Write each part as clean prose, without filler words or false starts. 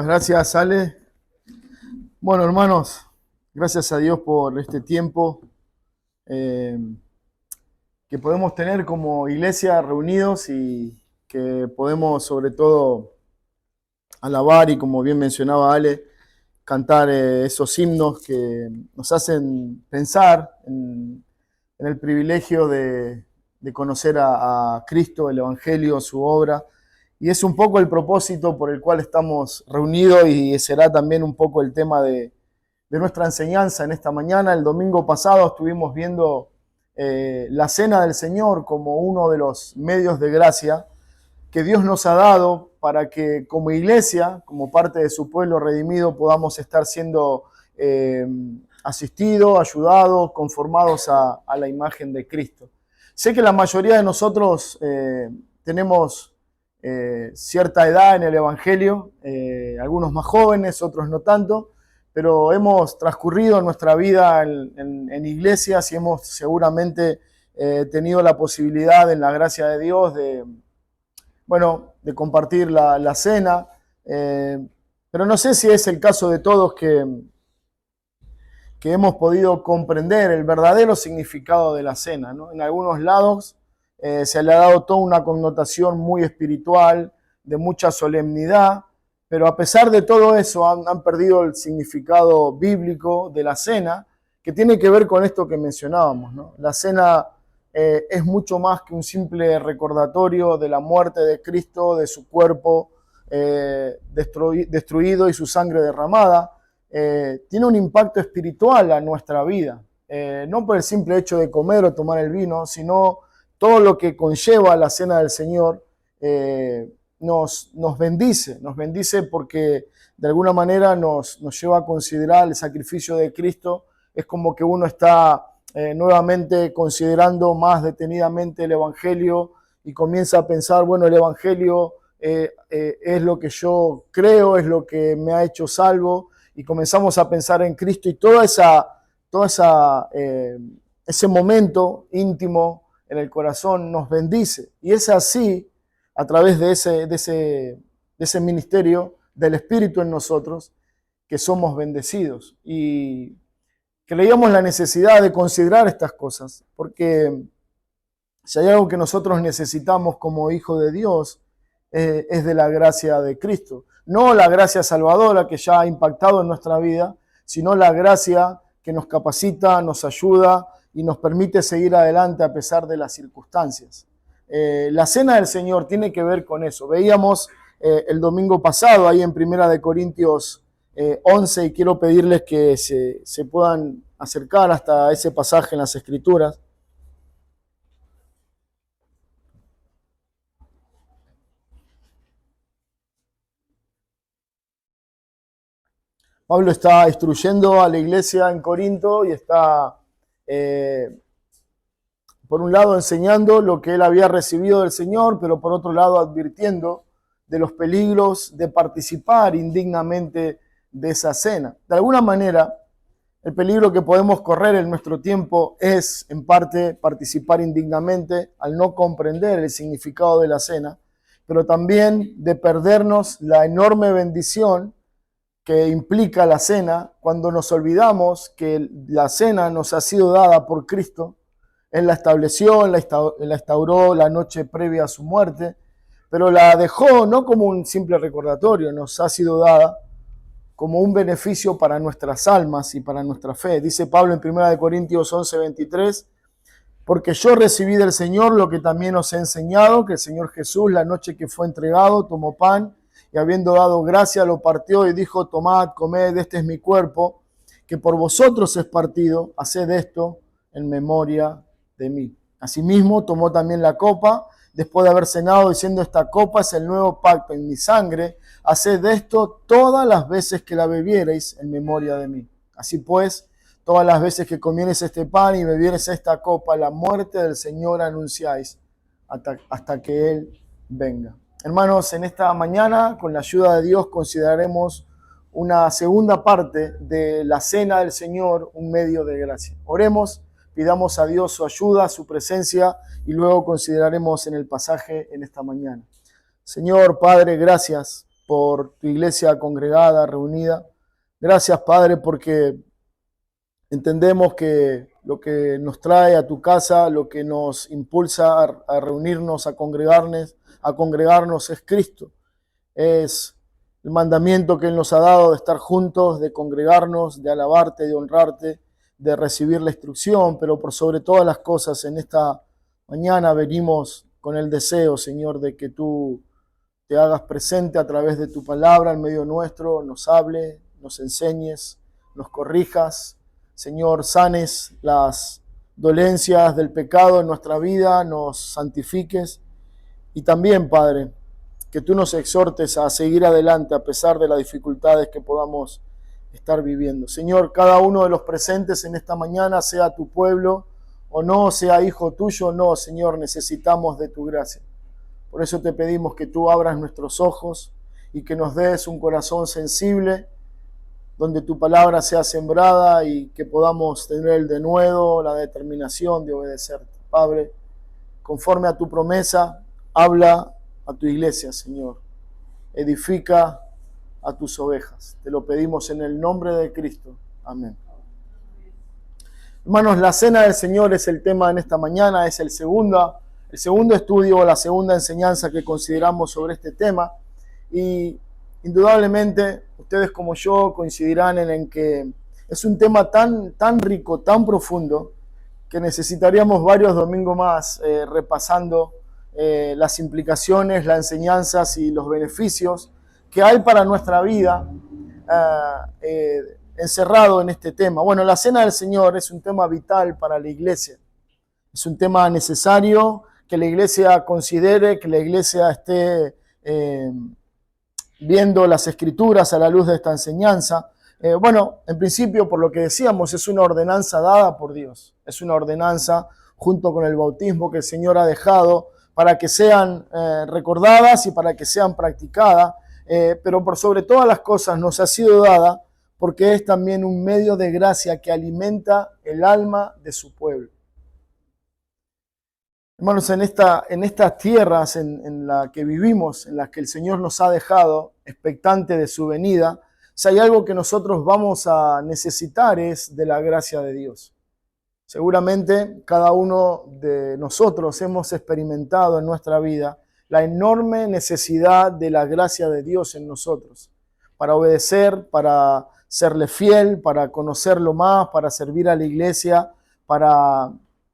Gracias, Ale. Bueno, hermanos, gracias a Dios por este tiempo eh, que podemos tener como iglesia reunidos y que podemos sobre todo alabar y, como bien mencionaba Ale, cantar esos himnos que nos hacen pensar en el privilegio de conocer a Cristo, el Evangelio, su obra. Y es un poco el propósito por el cual estamos reunidos y será también un poco el tema de nuestra enseñanza en esta mañana. El domingo pasado estuvimos viendo la Cena del Señor como uno de los medios de gracia que Dios nos ha dado para que como iglesia, como parte de su pueblo redimido, podamos estar siendo asistidos, ayudados, conformados a la imagen de Cristo. Sé que la mayoría de nosotros tenemos cierta edad en el Evangelio, algunos más jóvenes, otros no tanto, pero hemos transcurrido nuestra vida en iglesias y hemos seguramente tenido la posibilidad, en la gracia de Dios, de compartir la cena, pero no sé si es el caso de todos que hemos podido comprender el verdadero significado de la cena, ¿no? En algunos lados se le ha dado toda una connotación muy espiritual, de mucha solemnidad, pero a pesar de todo eso han perdido el significado bíblico de la cena, que tiene que ver con esto que mencionábamos, ¿no? La cena es mucho más que un simple recordatorio de la muerte de Cristo, de su cuerpo destruido y su sangre derramada. Tiene un impacto espiritual a nuestra vida, no por el simple hecho de comer o tomar el vino, sino todo lo que conlleva la cena del Señor. Nos bendice porque de alguna manera nos lleva a considerar el sacrificio de Cristo. Es como que uno está nuevamente considerando más detenidamente el Evangelio y comienza a pensar, bueno, el Evangelio es lo que yo creo, es lo que me ha hecho salvo, y comenzamos a pensar en Cristo y ese momento íntimo en el corazón nos bendice. Y es así, a través de ese ministerio del Espíritu en nosotros, que somos bendecidos. Y creíamos la necesidad de considerar estas cosas, porque si hay algo que nosotros necesitamos como hijos de Dios, es de la gracia de Cristo. No la gracia salvadora que ya ha impactado en nuestra vida, sino la gracia que nos capacita, nos ayuda y nos permite seguir adelante a pesar de las circunstancias. La cena del Señor tiene que ver con eso. Veíamos el domingo pasado ahí en 1 Corintios 11, y quiero pedirles que se puedan acercar hasta ese pasaje en las Escrituras. Pablo está instruyendo a la iglesia en Corinto y está, por un lado, enseñando lo que él había recibido del Señor, pero por otro lado advirtiendo de los peligros de participar indignamente de esa cena. De alguna manera, el peligro que podemos correr en nuestro tiempo es, en parte, participar indignamente al no comprender el significado de la cena, pero también de perdernos la enorme bendición que implica la cena cuando nos olvidamos que la cena nos ha sido dada por Cristo. Él la estableció, la instauró la noche previa a su muerte, pero la dejó no como un simple recordatorio, nos ha sido dada como un beneficio para nuestras almas y para nuestra fe. Dice Pablo en 1 Corintios 11:23, porque yo recibí del Señor lo que también os he enseñado, que el Señor Jesús, la noche que fue entregado, tomó pan y habiendo dado gracia, lo partió y dijo, tomad, comed, este es mi cuerpo, que por vosotros es partido, haced esto en memoria de mí. Asimismo, tomó también la copa, después de haber cenado, diciendo, esta copa es el nuevo pacto en mi sangre, haced esto todas las veces que la bebiereis en memoria de mí. Así pues, todas las veces que comiereis este pan y bebiereis esta copa, la muerte del Señor anunciáis hasta que Él venga. Hermanos, en esta mañana, con la ayuda de Dios, consideraremos una segunda parte de la cena del Señor, un medio de gracia. Oremos, pidamos a Dios su ayuda, su presencia, y luego consideraremos en el pasaje en esta mañana. Señor, Padre, gracias por tu iglesia congregada, reunida. Gracias, Padre, porque entendemos que lo que nos trae a tu casa, lo que nos impulsa a reunirnos, a congregarnos es Cristo. Es el mandamiento que Él nos ha dado de estar juntos, de congregarnos, de alabarte, de honrarte, de recibir la instrucción, pero por sobre todas las cosas en esta mañana venimos con el deseo, Señor, de que tú te hagas presente a través de tu palabra en medio nuestro, nos hable, nos enseñes, nos corrijas, Señor, sanes las dolencias del pecado en nuestra vida, nos santifiques y también, Padre, que tú nos exhortes a seguir adelante a pesar de las dificultades que podamos estar viviendo. Señor, cada uno de los presentes en esta mañana, sea tu pueblo o no, sea hijo tuyo o no, Señor, necesitamos de tu gracia. Por eso te pedimos que tú abras nuestros ojos y que nos des un corazón sensible, donde tu palabra sea sembrada y que podamos tener el denuedo, la determinación de obedecerte. Padre, conforme a tu promesa, habla a tu iglesia, Señor. Edifica a tus ovejas. Te lo pedimos en el nombre de Cristo. Amén. Hermanos, la cena del Señor es el tema en esta mañana, es el segundo estudio, la segunda enseñanza que consideramos sobre este tema. Y indudablemente, ustedes como yo coincidirán en que es un tema tan rico, tan profundo, que necesitaríamos varios domingos más repasando las implicaciones, las enseñanzas y los beneficios que hay para nuestra vida encerrado en este tema. Bueno, la cena del Señor es un tema vital para la iglesia. Es un tema necesario que la iglesia considere, que la iglesia esté viendo las Escrituras a la luz de esta enseñanza. Bueno, en principio, por lo que decíamos, es una ordenanza dada por Dios. Es una ordenanza junto con el bautismo que el Señor ha dejado para que sean recordadas y para que sean practicadas, pero por sobre todas las cosas nos ha sido dada porque es también un medio de gracia que alimenta el alma de su pueblo. Hermanos, en estas tierras en las que vivimos, en las que el Señor nos ha dejado, expectante de su venida, si hay algo que nosotros vamos a necesitar es de la gracia de Dios. Seguramente cada uno de nosotros hemos experimentado en nuestra vida la enorme necesidad de la gracia de Dios en nosotros, para obedecer, para serle fiel, para conocerlo más, para servir a la iglesia, para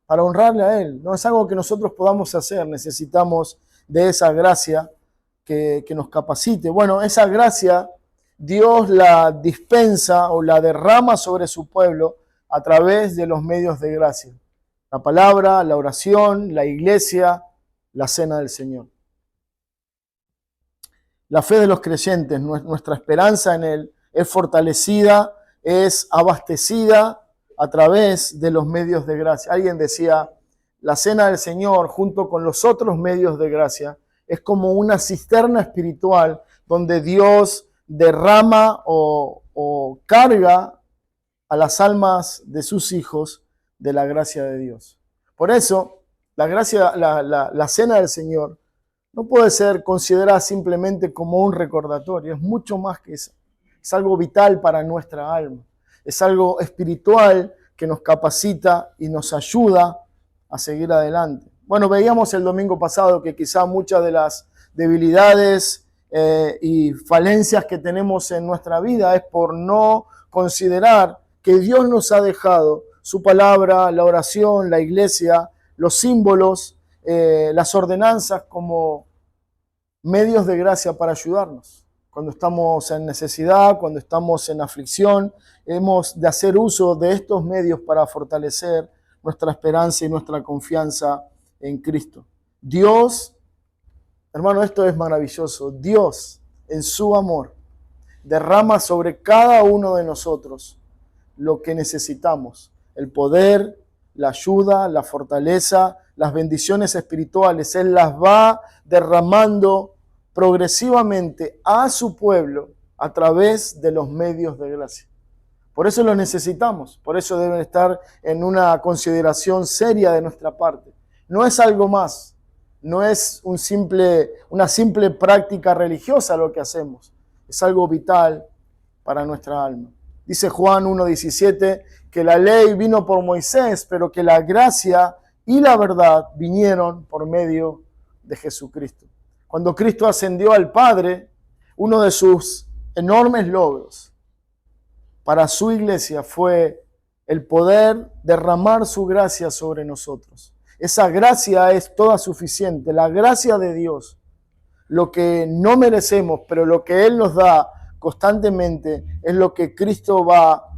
honrarle a Él. No es algo que nosotros podamos hacer, necesitamos de esa gracia que nos capacite. Bueno, esa gracia Dios la dispensa o la derrama sobre su pueblo a través de los medios de gracia. La palabra, la oración, la iglesia, la cena del Señor. La fe de los creyentes, nuestra esperanza en Él, es fortalecida, es abastecida a través de los medios de gracia. Alguien decía, la cena del Señor junto con los otros medios de gracia es como una cisterna espiritual donde Dios derrama o carga a las almas de sus hijos de la gracia de Dios. Por eso, la cena del Señor no puede ser considerada simplemente como un recordatorio, es mucho más que eso. Es algo vital para nuestra alma, es algo espiritual que nos capacita y nos ayuda a seguir adelante. Bueno, veíamos el domingo pasado que quizá muchas de las debilidades y falencias que tenemos en nuestra vida es por no considerar que Dios nos ha dejado su palabra, la oración, la iglesia, los símbolos, las ordenanzas como medios de gracia para ayudarnos. Cuando estamos en necesidad, cuando estamos en aflicción, hemos de hacer uso de estos medios para fortalecer nuestra esperanza y nuestra confianza en Cristo. Dios, hermano, esto es maravilloso. Dios, en su amor, derrama sobre cada uno de nosotros lo que necesitamos, el poder, la ayuda, la fortaleza, las bendiciones espirituales. Él las va derramando progresivamente a su pueblo a través de los medios de gracia. Por eso los necesitamos, por eso deben estar en una consideración seria de nuestra parte. No es algo más, no es una simple práctica religiosa lo que hacemos, es algo vital para nuestra alma. Dice Juan 1:17 que la ley vino por Moisés, pero que la gracia y la verdad vinieron por medio de Jesucristo. Cuando Cristo ascendió al Padre, uno de sus enormes logros para su iglesia fue el poder derramar su gracia sobre nosotros. Esa gracia es toda suficiente, la gracia de Dios, lo que no merecemos, pero lo que Él nos da constantemente es lo que Cristo va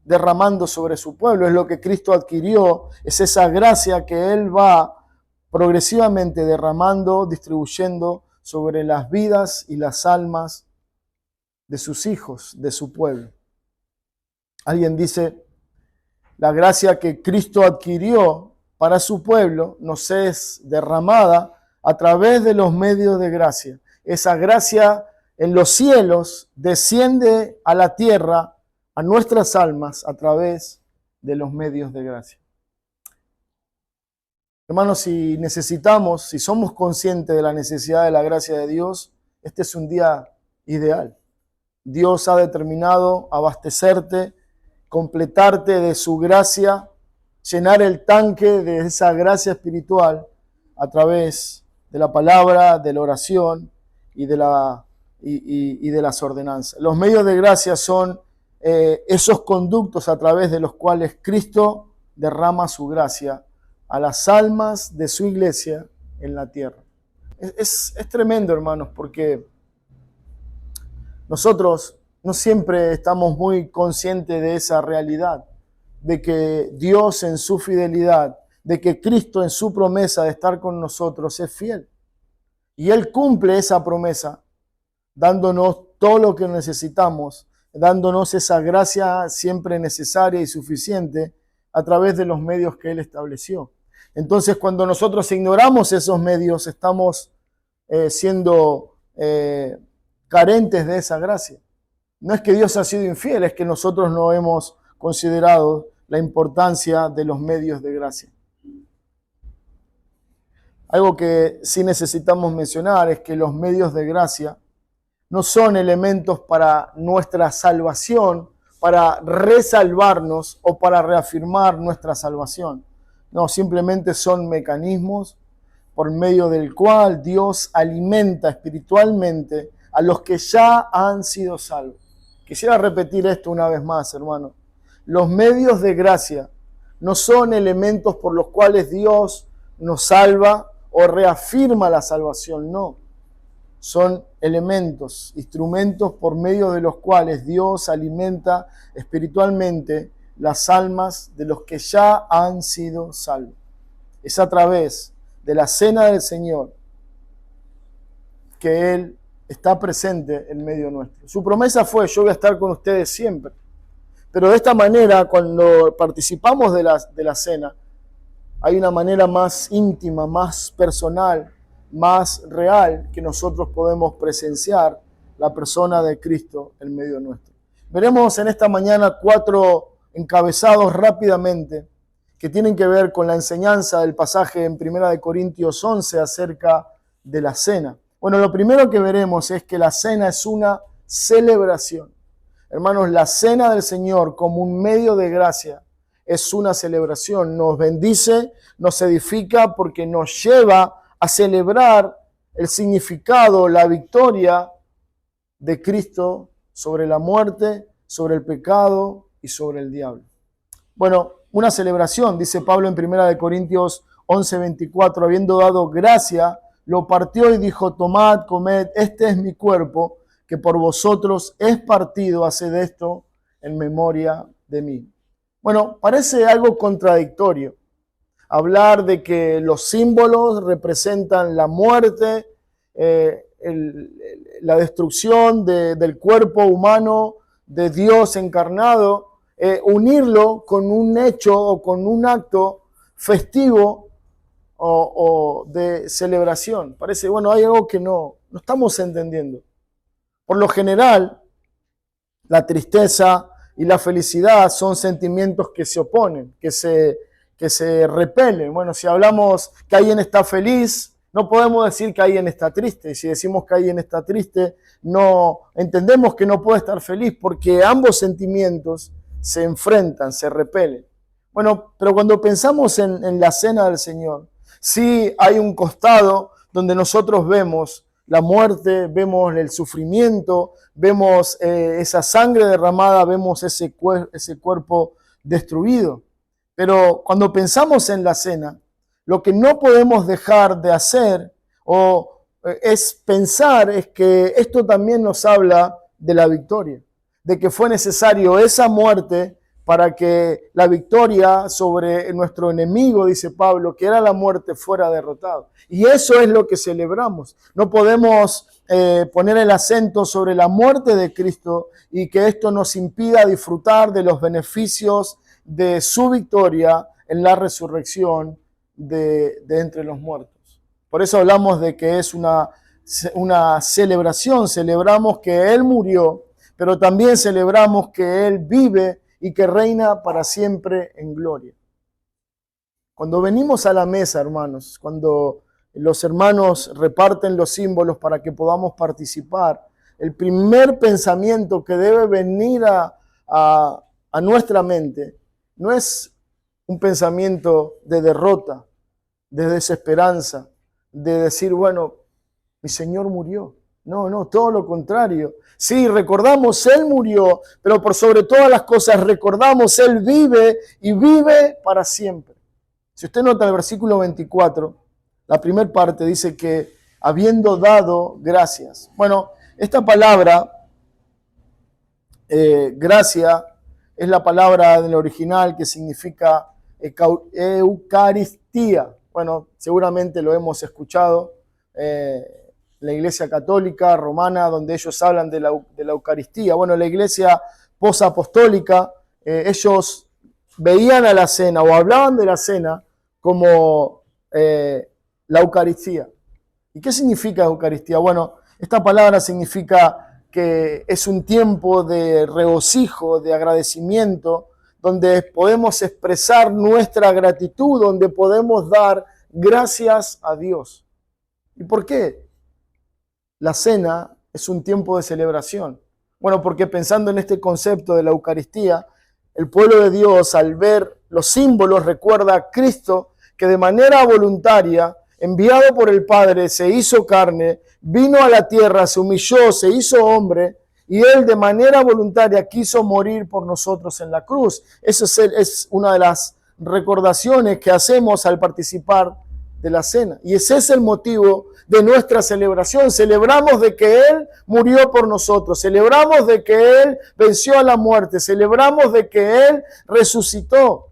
derramando sobre su pueblo, es lo que Cristo adquirió, es esa gracia que Él va progresivamente derramando, distribuyendo sobre las vidas y las almas de sus hijos, de su pueblo. Alguien dice, la gracia que Cristo adquirió para su pueblo nos es derramada a través de los medios de gracia. Esa gracia en los cielos desciende a la tierra, a nuestras almas, a través de los medios de gracia. Hermanos, si somos conscientes de la necesidad de la gracia de Dios, este es un día ideal. Dios ha determinado abastecerte, completarte de su gracia, llenar el tanque de esa gracia espiritual a través de la palabra, de la oración y de las ordenanzas. Los medios de gracia son esos conductos a través de los cuales Cristo derrama su gracia a las almas de su iglesia en la tierra. Es tremendo, hermanos, porque nosotros no siempre estamos muy conscientes de esa realidad, de que Dios en su fidelidad, de que Cristo en su promesa de estar con nosotros es fiel. Y Él cumple esa promesa, dándonos todo lo que necesitamos, dándonos esa gracia siempre necesaria y suficiente a través de los medios que Él estableció. Entonces, cuando nosotros ignoramos esos medios, estamos siendo carentes de esa gracia. No es que Dios ha sido infiel, es que nosotros no hemos considerado la importancia de los medios de gracia. Algo que sí necesitamos mencionar es que los medios de gracia no son elementos para nuestra salvación, para resalvarnos o para reafirmar nuestra salvación. No, simplemente son mecanismos por medio del cual Dios alimenta espiritualmente a los que ya han sido salvos. Quisiera repetir esto una vez más, hermano. Los medios de gracia no son elementos por los cuales Dios nos salva o reafirma la salvación, no. Son elementos, instrumentos por medio de los cuales Dios alimenta espiritualmente las almas de los que ya han sido salvos. Es a través de la cena del Señor que Él está presente en medio nuestro. Su promesa fue, yo voy a estar con ustedes siempre. Pero de esta manera, cuando participamos de la cena, hay una manera más íntima, más personal, más real que nosotros podemos presenciar la persona de Cristo en medio nuestro. Veremos en esta mañana 4 encabezados rápidamente que tienen que ver con la enseñanza del pasaje en 1 Corintios 11 acerca de la cena. Bueno, lo primero que veremos es que la cena es una celebración. Hermanos, la cena del Señor como un medio de gracia es una celebración. Nos bendice, nos edifica porque nos lleva a celebrar el significado, la victoria de Cristo sobre la muerte, sobre el pecado y sobre el diablo. Bueno, una celebración, dice Pablo en 1 Corintios 11:24, habiendo dado gracia, lo partió y dijo, tomad, comed, este es mi cuerpo, que por vosotros es partido, haced esto en memoria de mí. Bueno, parece algo contradictorio hablar de que los símbolos representan la muerte, la destrucción del cuerpo humano de Dios encarnado, unirlo con un hecho o con un acto festivo o de celebración. Parece, bueno, hay algo que no estamos entendiendo. Por lo general, la tristeza y la felicidad son sentimientos que se oponen, que que se repelen. Bueno, si hablamos que alguien está feliz, no podemos decir que alguien está triste. Si decimos que alguien está triste, no entendemos que no puede estar feliz porque ambos sentimientos se enfrentan, se repelen. Bueno, pero cuando pensamos en la cena del Señor, sí hay un costado donde nosotros vemos la muerte, vemos el sufrimiento, vemos esa sangre derramada, vemos ese cuerpo destruido. Pero cuando pensamos en la cena, lo que no podemos dejar de hacer es pensar es que esto también nos habla de la victoria, de que fue necesario esa muerte para que la victoria sobre nuestro enemigo, dice Pablo, que era la muerte, fuera derrotado. Y eso es lo que celebramos. No podemos poner el acento sobre la muerte de Cristo y que esto nos impida disfrutar de los beneficios de su victoria en la resurrección de entre los muertos. Por eso hablamos de que es una celebración. Celebramos que Él murió, pero también celebramos que Él vive y que reina para siempre en gloria. Cuando venimos a la mesa, hermanos, cuando los hermanos reparten los símbolos para que podamos participar, el primer pensamiento que debe venir a nuestra mente no es un pensamiento de derrota, de desesperanza, de decir, bueno, mi Señor murió. No, todo lo contrario. Sí, recordamos, Él murió, pero por sobre todas las cosas recordamos, Él vive y vive para siempre. Si usted nota el versículo 24, la primera parte dice que habiendo dado gracias. Bueno, esta palabra, gracia, es la palabra del original que significa Eucaristía. Bueno, seguramente lo hemos escuchado. La iglesia católica romana, donde ellos hablan de la Eucaristía. Bueno, la iglesia posapostólica, ellos veían a la cena o hablaban de la cena como la Eucaristía. ¿Y qué significa Eucaristía? Bueno, esta palabra significa que es un tiempo de regocijo, de agradecimiento, donde podemos expresar nuestra gratitud, donde podemos dar gracias a Dios. ¿Y por qué? La cena es un tiempo de celebración. Bueno, porque pensando en este concepto de la Eucaristía, el pueblo de Dios al ver los símbolos recuerda a Cristo que de manera voluntaria, enviado por el Padre, se hizo carne, vino a la tierra, se humilló, se hizo hombre y Él de manera voluntaria quiso morir por nosotros en la cruz. Eso es una de las recordaciones que hacemos al participar de la cena. Y ese es el motivo de nuestra celebración. Celebramos de que Él murió por nosotros. Celebramos de que Él venció a la muerte. Celebramos de que Él resucitó.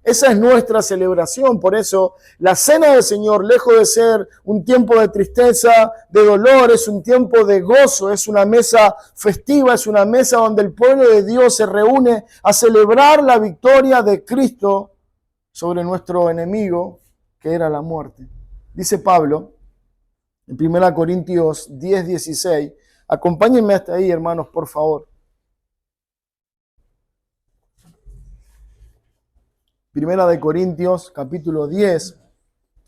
Esa es nuestra celebración. Por eso la cena del Señor, lejos de ser un tiempo de tristeza, de dolor, es un tiempo de gozo. Es una mesa festiva, es una mesa donde el pueblo de Dios se reúne a celebrar la victoria de Cristo sobre nuestro enemigo, que era la muerte. Dice Pablo en 1 Corintios 10, 16. Acompáñenme hasta ahí, hermanos, por favor. 1 Corintios, capítulo 10,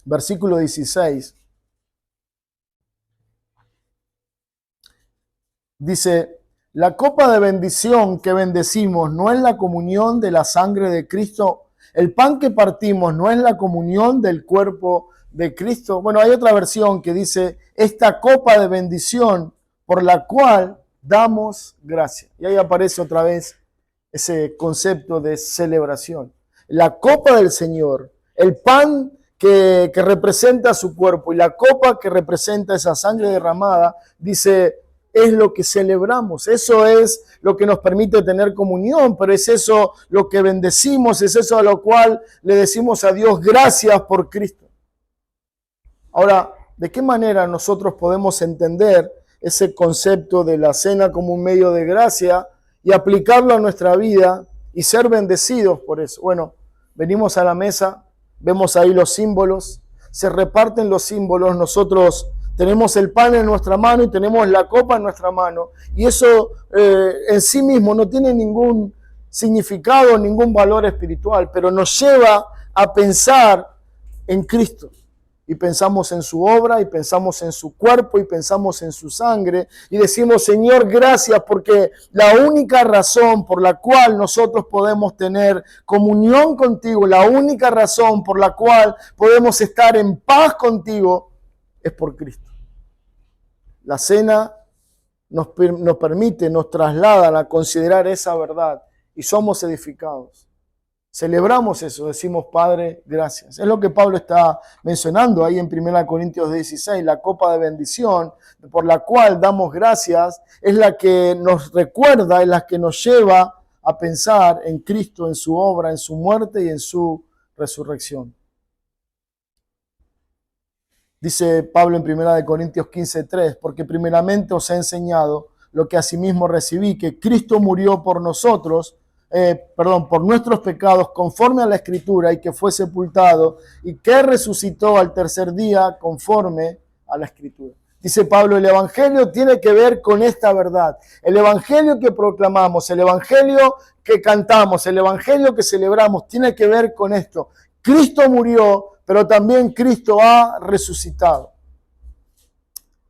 versículo 16. Dice, la copa de bendición que bendecimos no es la comunión de la sangre de Cristo. El pan que partimos no es la comunión del cuerpo de Cristo. Bueno, hay otra versión que dice, esta copa de bendición por la cual damos gracia. Y ahí aparece otra vez ese concepto de celebración. La copa del Señor, el pan que representa su cuerpo y la copa que representa esa sangre derramada, dice, es lo que celebramos. Eso es lo que nos permite tener comunión, pero es eso lo que bendecimos, es eso a lo cual le decimos a Dios gracias por Cristo. Ahora, ¿de qué manera nosotros podemos entender ese concepto de la cena como un medio de gracia y aplicarlo a nuestra vida y ser bendecidos por eso? Bueno, venimos a la mesa, vemos ahí los símbolos, se reparten los símbolos, nosotros tenemos el pan en nuestra mano y tenemos la copa en nuestra mano. Y eso en sí mismo no tiene ningún significado, ningún valor espiritual, pero nos lleva a pensar en Cristo. Y pensamos en su obra, y pensamos en su cuerpo, y pensamos en su sangre. Y decimos, Señor, gracias, porque la única razón por la cual nosotros podemos tener comunión contigo, la única razón por la cual podemos estar en paz contigo, es por Cristo. La cena nos permite, nos traslada a considerar esa verdad y somos edificados. Celebramos eso, decimos, Padre, gracias. Es lo que Pablo está mencionando ahí en 1 Corintios 16, la copa de bendición por la cual damos gracias, es la que nos recuerda, es la que nos lleva a pensar en Cristo, en su obra, en su muerte y en su resurrección. Dice Pablo en 1 Corintios 15:3, porque primeramente os he enseñado lo que asimismo recibí, que Cristo murió por nosotros, por nuestros pecados conforme a la Escritura, y que fue sepultado y que resucitó al tercer día conforme a la Escritura. Dice Pablo, el Evangelio tiene que ver con esta verdad. El Evangelio que proclamamos, el Evangelio que cantamos, el Evangelio que celebramos, tiene que ver con esto. Cristo murió, pero también Cristo ha resucitado.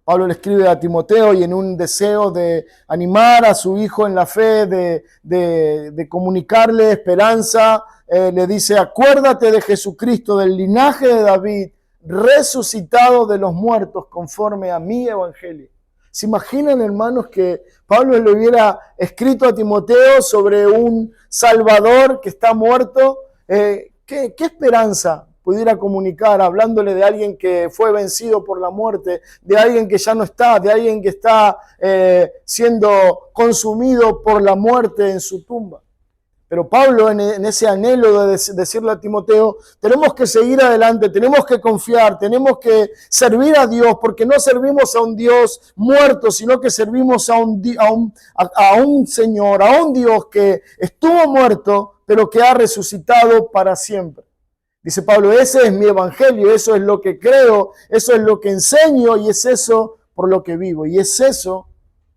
Pablo le escribe a Timoteo y en un deseo de animar a su hijo en la fe, de comunicarle esperanza, le dice, acuérdate de Jesucristo, del linaje de David, resucitado de los muertos conforme a mi evangelio. ¿Se imaginan, hermanos, que Pablo le hubiera escrito a Timoteo sobre un Salvador que está muerto? ¿Qué esperanza pudiera comunicar hablándole de alguien que fue vencido por la muerte, de alguien que ya no está, de alguien que está siendo consumido por la muerte en su tumba? Pero Pablo, en ese anhelo de decirle a Timoteo, tenemos que seguir adelante, tenemos que confiar, tenemos que servir a Dios, porque no servimos a un Dios muerto, sino que servimos a un Señor, a un Dios que estuvo muerto, pero que ha resucitado para siempre. Dice Pablo, ese es mi evangelio, eso es lo que creo, eso es lo que enseño y es eso por lo que vivo. Y es eso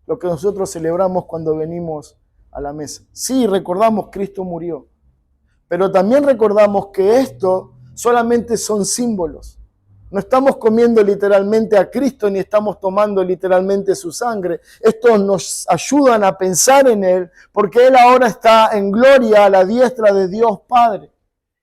lo que nosotros celebramos cuando venimos a la mesa. Sí, recordamos Cristo murió, pero también recordamos que esto solamente son símbolos. No estamos comiendo literalmente a Cristo ni estamos tomando literalmente su sangre. Estos nos ayudan a pensar en Él porque Él ahora está en gloria a la diestra de Dios Padre.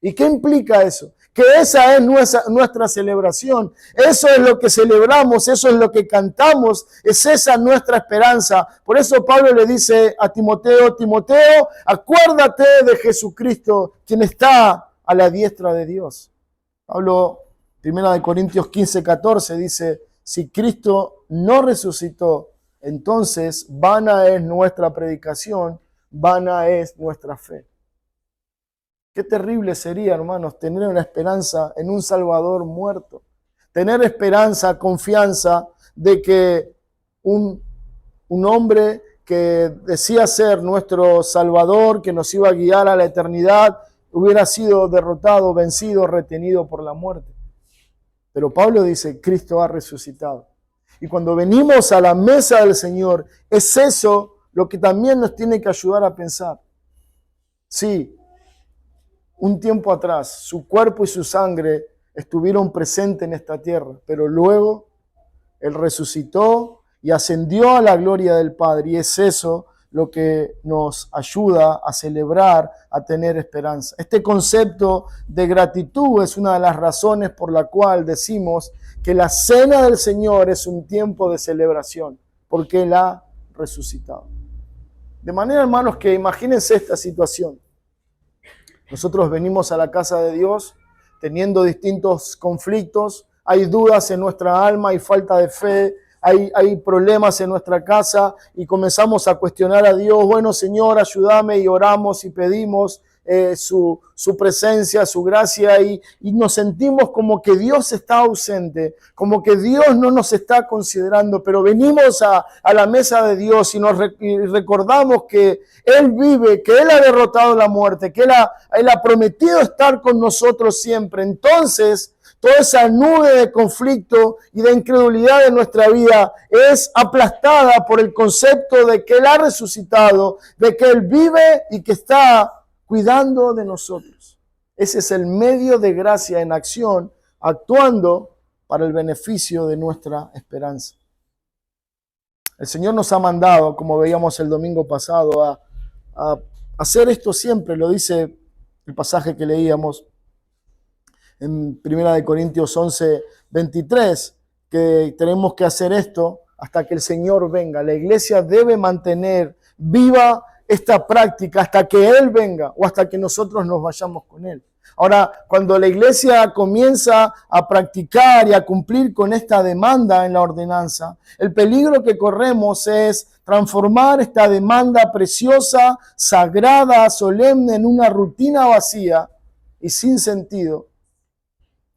¿Y qué implica eso? Que esa es nuestra celebración. Eso es lo que celebramos, eso es lo que cantamos, es esa nuestra esperanza. Por eso Pablo le dice a Timoteo, Timoteo, acuérdate de Jesucristo, quien está a la diestra de Dios. Pablo, 1 Corintios 15:14 dice, si Cristo no resucitó, entonces vana es nuestra predicación, vana es nuestra fe. Qué terrible sería, hermanos, tener una esperanza en un Salvador muerto. Tener esperanza, confianza de que un hombre que decía ser nuestro Salvador, que nos iba a guiar a la eternidad, hubiera sido derrotado, vencido, retenido por la muerte. Pero Pablo dice, Cristo ha resucitado. Y cuando venimos a la mesa del Señor, es eso lo que también nos tiene que ayudar a pensar. Sí, un tiempo atrás, su cuerpo y su sangre estuvieron presentes en esta tierra, pero luego Él resucitó y ascendió a la gloria del Padre. Y es eso lo que nos ayuda a celebrar, a tener esperanza. Este concepto de gratitud es una de las razones por la cual decimos que la cena del Señor es un tiempo de celebración, porque Él ha resucitado. De manera, hermanos, que imagínense esta situación. Nosotros venimos a la casa de Dios teniendo distintos conflictos, hay dudas en nuestra alma, hay falta de fe, hay problemas en nuestra casa y comenzamos a cuestionar a Dios. Bueno, Señor, ayúdame, y oramos y pedimos su presencia, su gracia y nos sentimos como que Dios está ausente, como que Dios no nos está considerando, pero venimos a la mesa de Dios y recordamos que Él vive, que Él ha derrotado la muerte, que Él ha prometido estar con nosotros siempre. Entonces, toda esa nube de conflicto y de incredulidad de nuestra vida es aplastada por el concepto de que Él ha resucitado, de que Él vive y que está cuidando de nosotros. Ese es el medio de gracia en acción, actuando para el beneficio de nuestra esperanza. El Señor nos ha mandado, como veíamos el domingo pasado, a hacer esto siempre. Lo dice el pasaje que leíamos en 1 Corintios 11, 23, que tenemos que hacer esto hasta que el Señor venga. La iglesia debe mantener viva esta práctica hasta que Él venga o hasta que nosotros nos vayamos con Él. Ahora, cuando la iglesia comienza a practicar y a cumplir con esta demanda en la ordenanza, el peligro que corremos es transformar esta demanda preciosa, sagrada, solemne en una rutina vacía y sin sentido.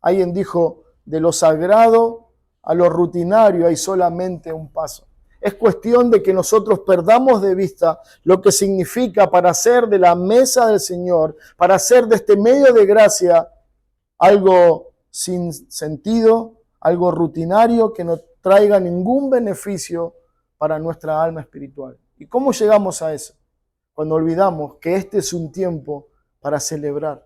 Alguien dijo, de lo sagrado a lo rutinario hay solamente un paso. Es cuestión de que nosotros perdamos de vista lo que significa para hacer de la mesa del Señor, para hacer de este medio de gracia algo sin sentido, algo rutinario que no traiga ningún beneficio para nuestra alma espiritual. ¿Y cómo llegamos a eso? Cuando olvidamos que este es un tiempo para celebrar.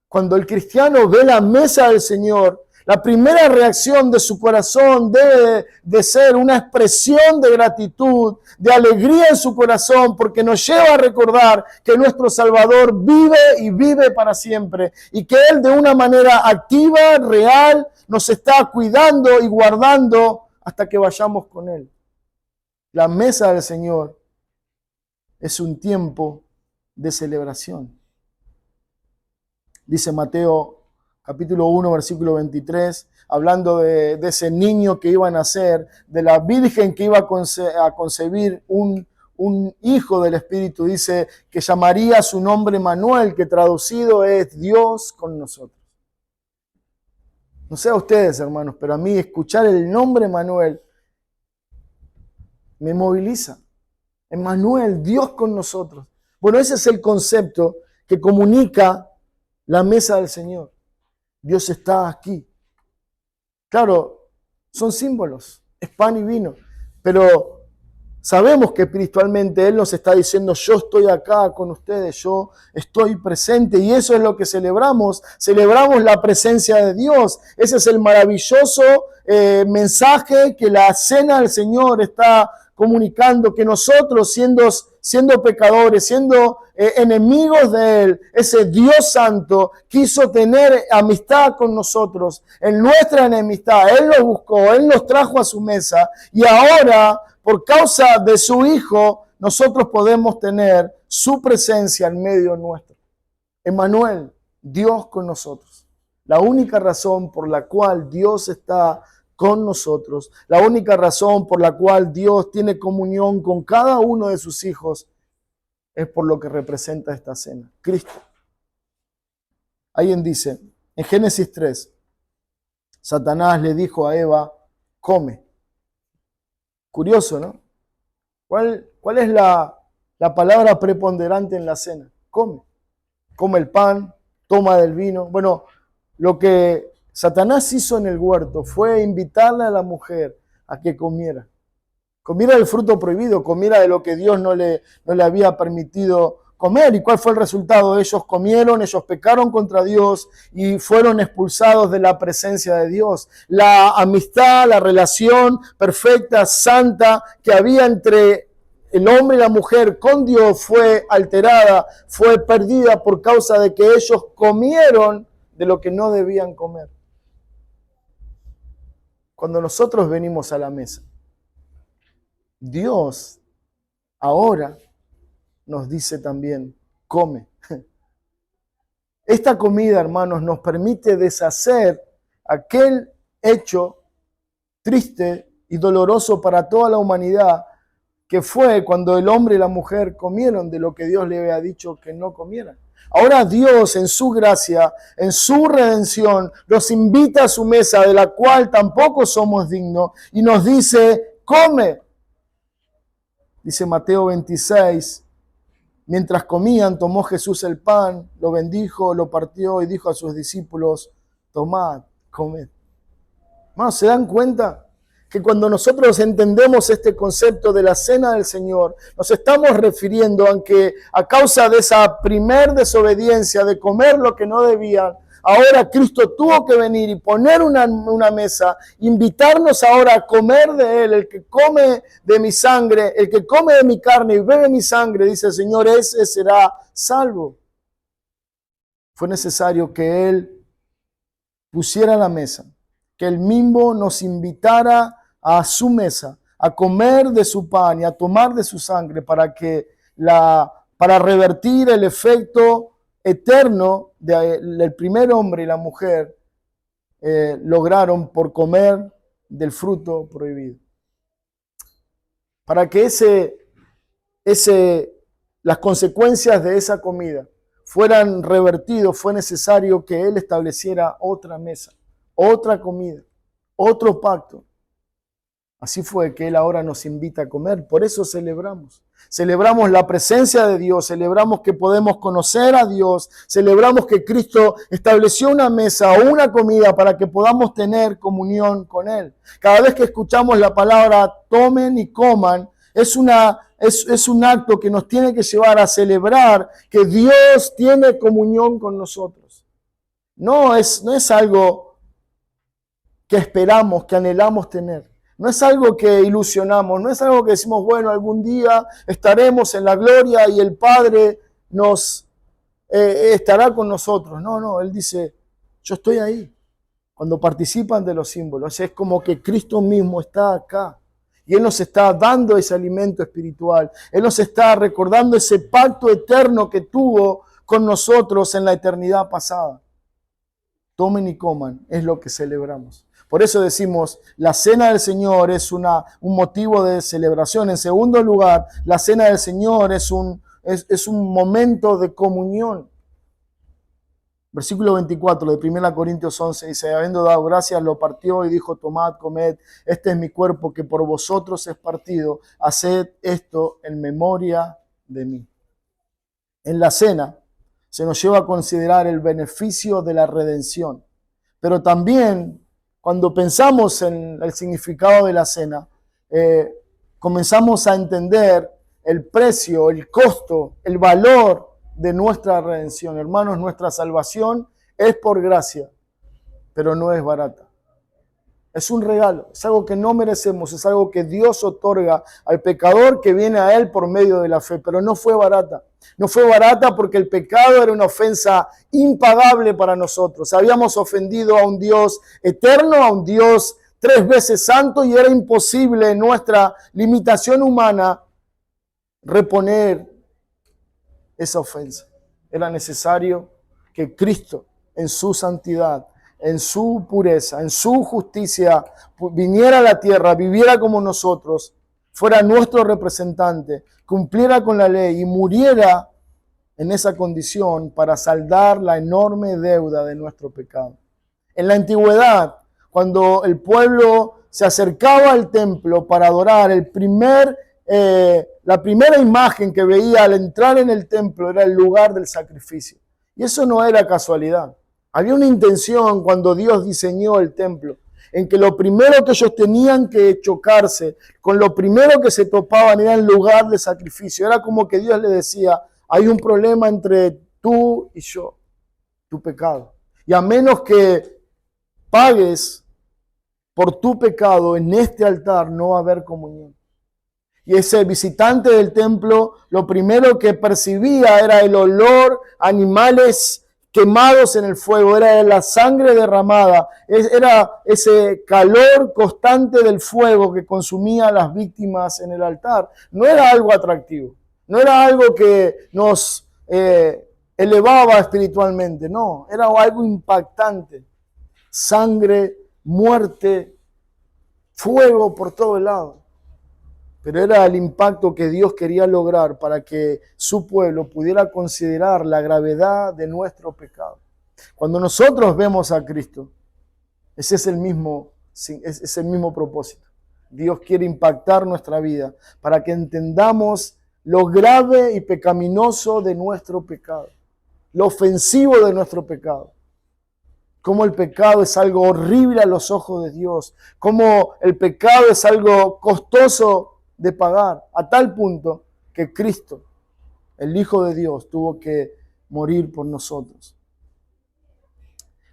Cuando el cristiano ve la mesa del Señor, la primera reacción de su corazón debe de ser una expresión de gratitud, de alegría en su corazón, porque nos lleva a recordar que nuestro Salvador vive y vive para siempre, y que Él de una manera activa, real, nos está cuidando y guardando hasta que vayamos con Él. La mesa del Señor es un tiempo de celebración. Dice Mateo capítulo 1, versículo 23, hablando de ese niño que iba a nacer, de la virgen que iba a concebir un hijo del Espíritu. Dice que llamaría su nombre Manuel, que traducido es Dios con nosotros. No sé a ustedes, hermanos, pero a mí escuchar el nombre Manuel me moviliza. Emmanuel, Dios con nosotros. Bueno, ese es el concepto que comunica la mesa del Señor. Dios está aquí. Claro, son símbolos, es pan y vino, pero sabemos que espiritualmente Él nos está diciendo, yo estoy acá con ustedes, yo estoy presente, y eso es lo que celebramos. Celebramos la presencia de Dios. Ese es el maravilloso mensaje que la cena del Señor está comunicando, que nosotros siendo pecadores, siendo enemigos de Él, ese Dios santo quiso tener amistad con nosotros. En nuestra enemistad, Él los buscó, Él nos trajo a su mesa, y ahora, por causa de su Hijo, nosotros podemos tener su presencia en medio nuestro. Emmanuel, Dios con nosotros. La única razón por la cual Dios está con nosotros, la única razón por la cual Dios tiene comunión con cada uno de sus hijos, es por lo que representa esta cena, Cristo. Alguien dice, en Génesis 3, Satanás le dijo a Eva, come. Curioso, ¿no? ¿Cuál es la palabra preponderante en la cena? Come. Come el pan, toma del vino. Bueno, lo que Satanás hizo en el huerto fue invitarle a la mujer a que comiera. Comiera del fruto prohibido, comiera de lo que Dios no le había permitido comer. ¿Y cuál fue el resultado? Ellos comieron, ellos pecaron contra Dios y fueron expulsados de la presencia de Dios. La amistad, la relación perfecta, santa que había entre el hombre y la mujer con Dios fue alterada, fue perdida por causa de que ellos comieron de lo que no debían comer. Cuando nosotros venimos a la mesa, Dios ahora nos dice también, come. Esta comida, hermanos, nos permite deshacer aquel hecho triste y doloroso para toda la humanidad, que fue cuando el hombre y la mujer comieron de lo que Dios le había dicho que no comieran. Ahora Dios, en su gracia, en su redención, nos invita a su mesa, de la cual tampoco somos dignos, y nos dice, come. Dice Mateo 26, mientras comían, tomó Jesús el pan, lo bendijo, lo partió y dijo a sus discípulos, tomad, comed. Hermanos, ¿se dan cuenta? que cuando nosotros entendemos este concepto de la cena del Señor, nos estamos refiriendo a que a causa de esa primer desobediencia de comer lo que no debían, ahora Cristo tuvo que venir y poner una mesa, invitarnos ahora a comer de Él. El que come de mi sangre, el que come de mi carne y bebe mi sangre, dice el Señor, ese será salvo. Fue necesario que Él pusiera la mesa, que Él mismo nos invitara a su mesa, a comer de su pan y a tomar de su sangre para revertir el efecto eterno del primer hombre y la mujer lograron por comer del fruto prohibido. Para que las consecuencias de esa comida fueran revertidos, fue necesario que Él estableciera otra mesa, otra comida, otro pacto. Así fue que Él ahora nos invita a comer. Por eso celebramos. Celebramos la presencia de Dios, celebramos que podemos conocer a Dios, celebramos que Cristo estableció una mesa o una comida para que podamos tener comunión con Él. Cada vez que escuchamos la palabra tomen y coman, es un acto que nos tiene que llevar a celebrar que Dios tiene comunión con nosotros. No es algo que esperamos, que anhelamos tener. No es algo que ilusionamos, no es algo que decimos, bueno, algún día estaremos en la gloria y el Padre nos estará con nosotros. No, Él dice, yo estoy ahí. Cuando participan de los símbolos, es como que Cristo mismo está acá. Y Él nos está dando ese alimento espiritual. Él nos está recordando ese pacto eterno que tuvo con nosotros en la eternidad pasada. Tomen y coman, es lo que celebramos. Por eso decimos, la cena del Señor es un motivo de celebración. En segundo lugar, la cena del Señor es un momento de comunión. Versículo 24 de 1 Corintios 11 dice, habiendo dado gracias, lo partió y dijo, tomad, comed, este es mi cuerpo que por vosotros es partido, haced esto en memoria de mí. En la cena se nos lleva a considerar el beneficio de la redención, pero también cuando pensamos en el significado de la cena, comenzamos a entender el precio, el costo, el valor de nuestra redención. Hermanos, nuestra salvación es por gracia, pero no es barata. Es un regalo, es algo que no merecemos, es algo que Dios otorga al pecador que viene a Él por medio de la fe, pero no fue barata. No fue barata porque el pecado era una ofensa impagable para nosotros. Habíamos ofendido a un Dios eterno, a un Dios 3 veces santo, y era imposible en nuestra limitación humana reponer esa ofensa. Era necesario que Cristo en su santidad, en su pureza, en su justicia, viniera a la tierra, viviera como nosotros, fuera nuestro representante, cumpliera con la ley y muriera en esa condición para saldar la enorme deuda de nuestro pecado. En la antigüedad, cuando el pueblo se acercaba al templo para adorar, la primera imagen que veía al entrar en el templo era el lugar del sacrificio. Y eso no era casualidad. Había una intención cuando Dios diseñó el templo, en que lo primero que ellos tenían que chocarse, con lo primero que se topaban era el lugar de sacrificio. Era como que Dios le decía, hay un problema entre tú y yo, tu pecado. Y a menos que pagues por tu pecado en este altar, no va a haber comunión. Y ese visitante del templo, lo primero que percibía era el olor a animales quemados en el fuego, era la sangre derramada, era ese calor constante del fuego que consumía a las víctimas en el altar. No era algo atractivo, no era algo que nos elevaba espiritualmente, no, era algo impactante. Sangre, muerte, fuego por todo lado. Pero era el impacto que Dios quería lograr para que su pueblo pudiera considerar la gravedad de nuestro pecado. Cuando nosotros vemos a Cristo, ese es el mismo propósito. Dios quiere impactar nuestra vida para que entendamos lo grave y pecaminoso de nuestro pecado, lo ofensivo de nuestro pecado. cómo el pecado es algo horrible a los ojos de Dios, cómo el pecado es algo costoso de pagar, a tal punto que Cristo, el Hijo de Dios, tuvo que morir por nosotros.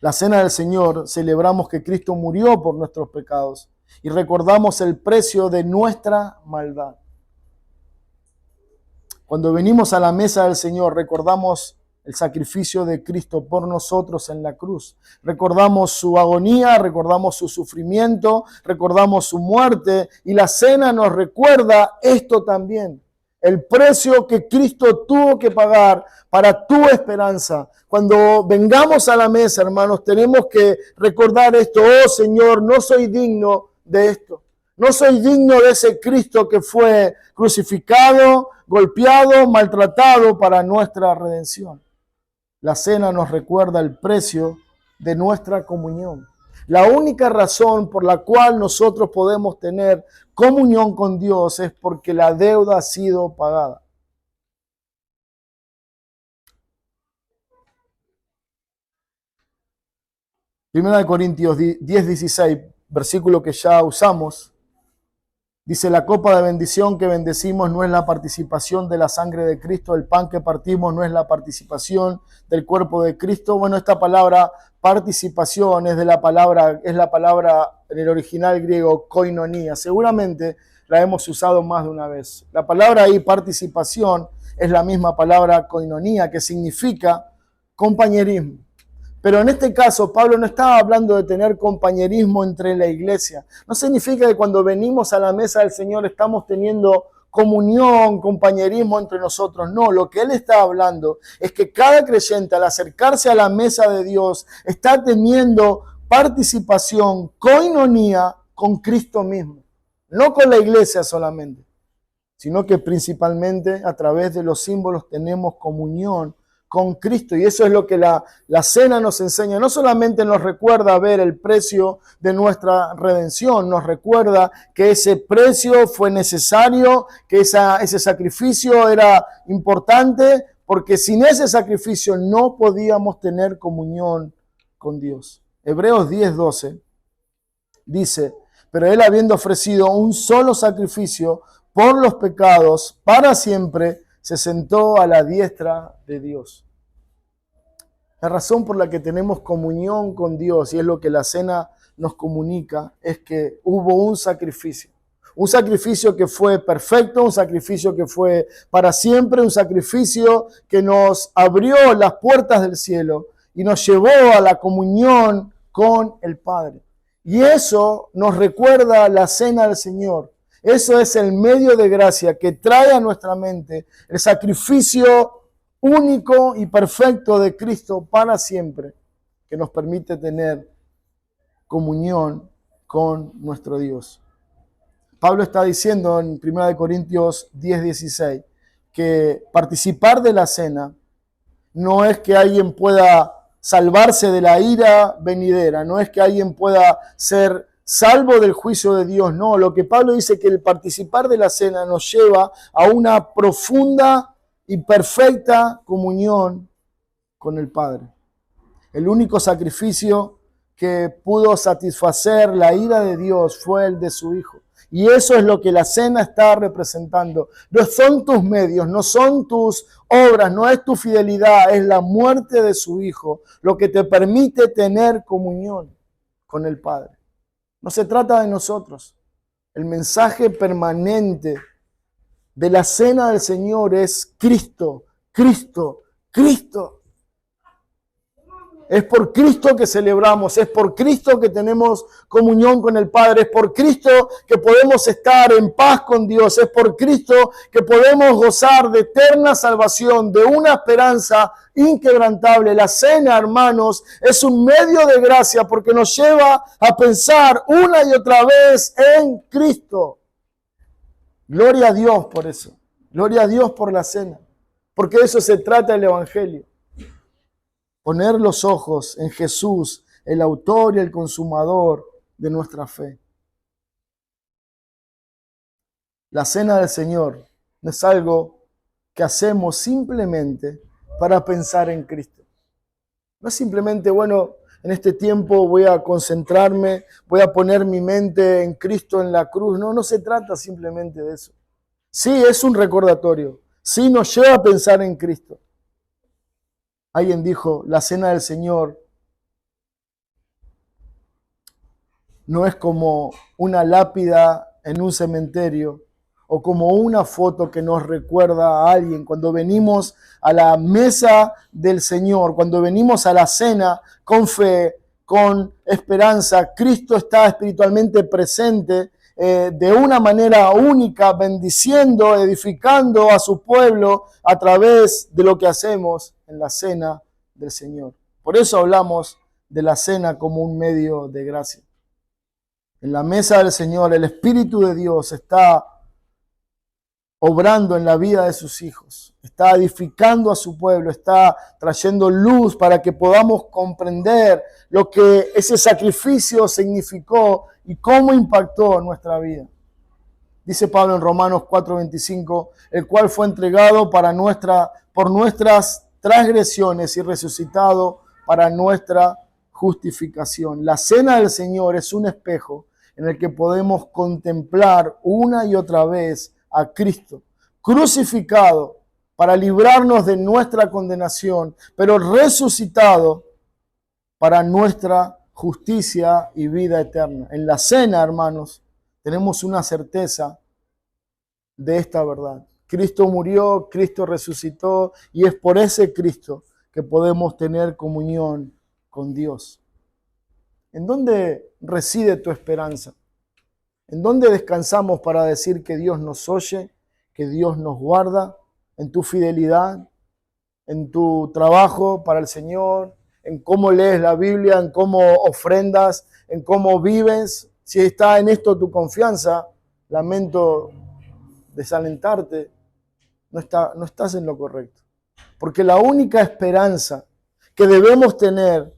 La cena del Señor celebramos que Cristo murió por nuestros pecados y recordamos el precio de nuestra maldad. Cuando venimos a la mesa del Señor, recordamos el sacrificio de Cristo por nosotros en la cruz. Recordamos su agonía, recordamos su sufrimiento, recordamos su muerte, y la cena nos recuerda esto también. El precio que Cristo tuvo que pagar para tu esperanza. Cuando vengamos a la mesa, hermanos, tenemos que recordar esto. Oh Señor, no soy digno de esto. No soy digno de ese Cristo que fue crucificado, golpeado, maltratado para nuestra redención. La cena nos recuerda el precio de nuestra comunión. La única razón por la cual nosotros podemos tener comunión con Dios es porque la deuda ha sido pagada. Primera de Corintios 10:16, versículo que ya usamos. Dice, la copa de bendición que bendecimos no es la participación de la sangre de Cristo, el pan que partimos no es la participación del cuerpo de Cristo. Bueno, esta palabra participación es la palabra en el original griego koinonia. Seguramente la hemos usado más de una vez. La palabra ahí participación es la misma palabra koinonia, que significa compañerismo. Pero en este caso, Pablo no estaba hablando de tener compañerismo entre la iglesia. No significa que cuando venimos a la mesa del Señor estamos teniendo comunión, compañerismo entre nosotros. No, lo que él está hablando es que cada creyente al acercarse a la mesa de Dios está teniendo participación, koinonía con Cristo mismo. No con la iglesia solamente, sino que principalmente a través de los símbolos tenemos comunión con Cristo. Y eso es lo que la cena nos enseña. No solamente nos recuerda ver el precio de nuestra redención, nos recuerda que ese precio fue necesario, que ese sacrificio era importante, porque sin ese sacrificio no podíamos tener comunión con Dios. Hebreos 10:12 dice, pero él habiendo ofrecido un solo sacrificio por los pecados para siempre, se sentó a la diestra de Dios. La razón por la que tenemos comunión con Dios, y es lo que la cena nos comunica, es que hubo un sacrificio. Un sacrificio que fue perfecto, un sacrificio que fue para siempre, un sacrificio que nos abrió las puertas del cielo y nos llevó a la comunión con el Padre. Y eso nos recuerda la cena del Señor. Eso es el medio de gracia que trae a nuestra mente el sacrificio único y perfecto de Cristo para siempre, que nos permite tener comunión con nuestro Dios. Pablo está diciendo en 1 Corintios 10:16 que participar de la cena no es que alguien pueda salvarse de la ira venidera, no es que alguien pueda ser salvo del juicio de Dios, no. Lo que Pablo dice es que el participar de la cena nos lleva a una profunda y perfecta comunión con el Padre. El único sacrificio que pudo satisfacer la ira de Dios fue el de su Hijo. Y eso es lo que la cena está representando. No son tus medios, no son tus obras, no es tu fidelidad, es la muerte de su Hijo lo que te permite tener comunión con el Padre. No se trata de nosotros. El mensaje permanente de la cena del Señor es Cristo, Cristo, Cristo. Es por Cristo que celebramos, es por Cristo que tenemos comunión con el Padre, es por Cristo que podemos estar en paz con Dios, es por Cristo que podemos gozar de eterna salvación, de una esperanza inquebrantable. La cena, hermanos, es un medio de gracia porque nos lleva a pensar una y otra vez en Cristo. Gloria a Dios por eso, gloria a Dios por la cena, porque de eso se trata el Evangelio. Poner los ojos en Jesús, el autor y el consumador de nuestra fe. La cena del Señor no es algo que hacemos simplemente para pensar en Cristo. No es simplemente, bueno, en este tiempo voy a concentrarme, voy a poner mi mente en Cristo en la cruz. No, no se trata simplemente de eso. Sí, es un recordatorio. Sí, nos lleva a pensar en Cristo. Alguien dijo, la cena del Señor no es como una lápida en un cementerio o como una foto que nos recuerda a alguien. Cuando venimos a la mesa del Señor, cuando venimos a la cena con fe, con esperanza, Cristo está espiritualmente presente de una manera única, bendiciendo, edificando a su pueblo a través de lo que hacemos en la cena del Señor. Por eso hablamos de la cena como un medio de gracia. En la mesa del Señor, el Espíritu de Dios está obrando en la vida de sus hijos, está edificando a su pueblo, está trayendo luz para que podamos comprender lo que ese sacrificio significó y cómo impactó nuestra vida. Dice Pablo en Romanos 4:25, el cual fue entregado por nuestras transgresiones y resucitado para nuestra justificación. La cena del Señor es un espejo en el que podemos contemplar una y otra vez a Cristo, crucificado para librarnos de nuestra condenación, pero resucitado para nuestra justicia y vida eterna. En la cena, hermanos, tenemos una certeza de esta verdad. Cristo murió, Cristo resucitó y es por ese Cristo que podemos tener comunión con Dios. ¿En dónde reside tu esperanza? ¿En dónde descansamos para decir que Dios nos oye, que Dios nos guarda? ¿En tu fidelidad? ¿En tu trabajo para el Señor? ¿En cómo lees la Biblia? ¿En cómo ofrendas? ¿En cómo vives? Si está en esto tu confianza, lamento desalentarte, no estás en lo correcto. Porque la única esperanza que debemos tener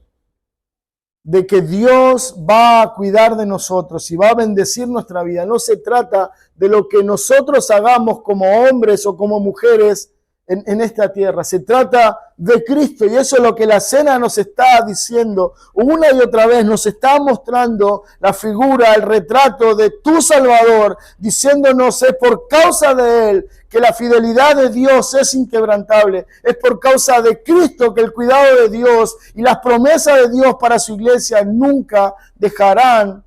de que Dios va a cuidar de nosotros y va a bendecir nuestra vida, no se trata de lo que nosotros hagamos como hombres o como mujeres en esta tierra. Se trata de Cristo y eso es lo que la cena nos está diciendo. Una y otra vez nos está mostrando la figura, el retrato de tu Salvador, diciéndonos es por causa de Él que la fidelidad de Dios es inquebrantable. Es por causa de Cristo que el cuidado de Dios y las promesas de Dios para su iglesia nunca dejarán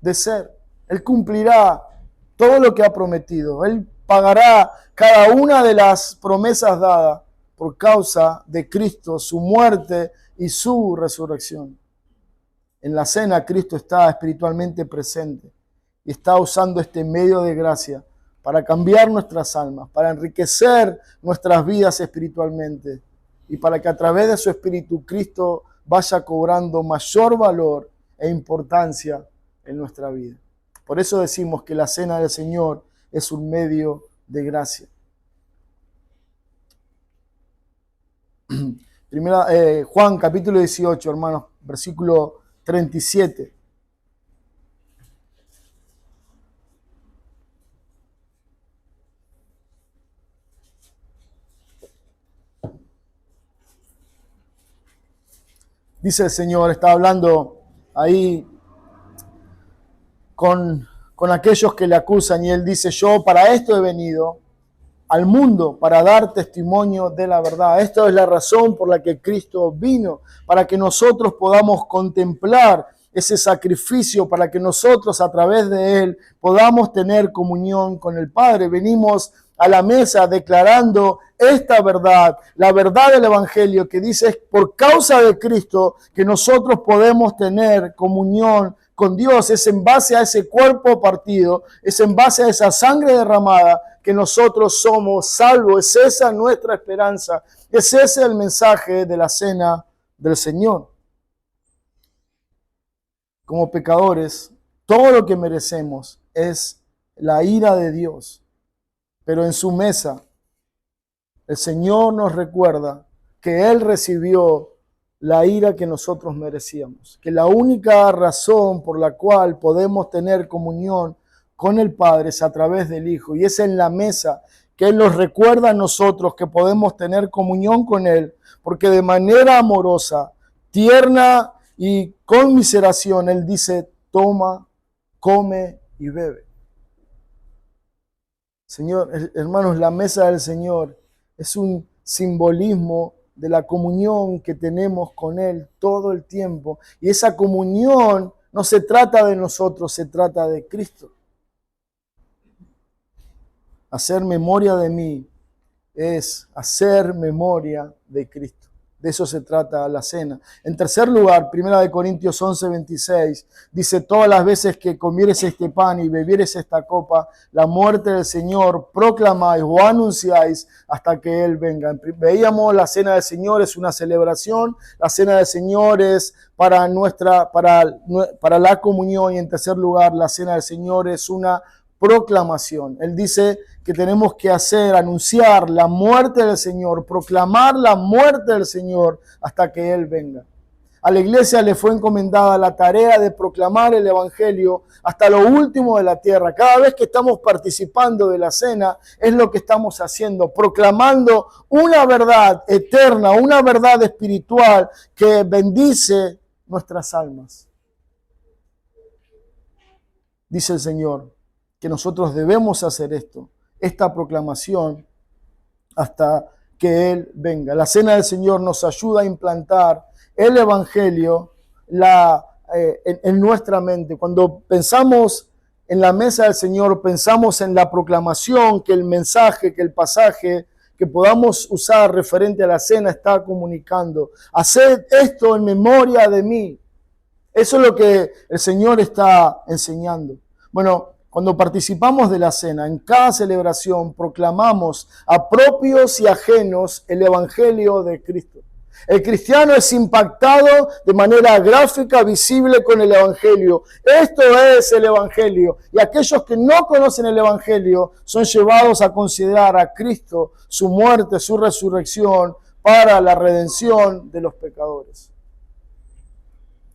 de ser. Él cumplirá todo lo que ha prometido. Él pagará cada una de las promesas dadas por causa de Cristo, su muerte y su resurrección. En la cena Cristo está espiritualmente presente y está usando este medio de gracia para cambiar nuestras almas, para enriquecer nuestras vidas espiritualmente y para que a través de su Espíritu Cristo vaya cobrando mayor valor e importancia en nuestra vida. Por eso decimos que la cena del Señor es un medio de gracia. Juan capítulo 18, hermanos, versículo 37. Dice el Señor, está hablando ahí con aquellos que le acusan y Él dice, yo para esto he venido al mundo, para dar testimonio de la verdad. Esta es la razón por la que Cristo vino, para que nosotros podamos contemplar ese sacrificio, para que nosotros a través de Él podamos tener comunión con el Padre. Venimos a la mesa declarando esta verdad, la verdad del Evangelio que dice es por causa de Cristo que nosotros podemos tener comunión con Dios. Es en base a ese cuerpo partido, es en base a esa sangre derramada que nosotros somos salvos. Es esa nuestra esperanza, es ese el mensaje de la cena del Señor. Como pecadores, todo lo que merecemos es la ira de Dios. Pero en su mesa, el Señor nos recuerda que Él recibió la ira que nosotros merecíamos. Que la única razón por la cual podemos tener comunión con el Padre es a través del Hijo. Y es en la mesa que Él nos recuerda a nosotros que podemos tener comunión con Él. Porque de manera amorosa, tierna y con miseración, Él dice, toma, come y bebe. Señor, hermanos, la mesa del Señor es un simbolismo de la comunión que tenemos con Él todo el tiempo. Y esa comunión no se trata de nosotros, se trata de Cristo. Hacer memoria de mí es hacer memoria de Cristo. De eso se trata la cena. En tercer lugar, 1 Corintios 11:26, dice, todas las veces que comieres este pan y bebieres esta copa, la muerte del Señor proclamáis o anunciáis hasta que Él venga. Veíamos la cena del Señor es una celebración, la cena del Señor es para la comunión, y en tercer lugar, la cena del Señor es una proclamación. Él dice que tenemos que anunciar la muerte del Señor, proclamar la muerte del Señor hasta que Él venga. A la iglesia le fue encomendada la tarea de proclamar el Evangelio hasta lo último de la tierra. Cada vez que estamos participando de la cena, es lo que estamos haciendo, proclamando una verdad eterna, una verdad espiritual que bendice nuestras almas. Dice el Señor que nosotros debemos hacer esta proclamación hasta que Él venga. La cena del Señor nos ayuda a implantar el Evangelio en nuestra mente. Cuando pensamos en la mesa del Señor, pensamos en la proclamación que el mensaje, que el pasaje que podamos usar referente a la cena está comunicando. Haced esto en memoria de mí. Eso es lo que el Señor está enseñando. Bueno, cuando participamos de la cena, en cada celebración proclamamos a propios y ajenos el Evangelio de Cristo. El cristiano es impactado de manera gráfica, visible con el Evangelio. Esto es el Evangelio. Y aquellos que no conocen el Evangelio son llevados a considerar a Cristo, su muerte, su resurrección, para la redención de los pecadores.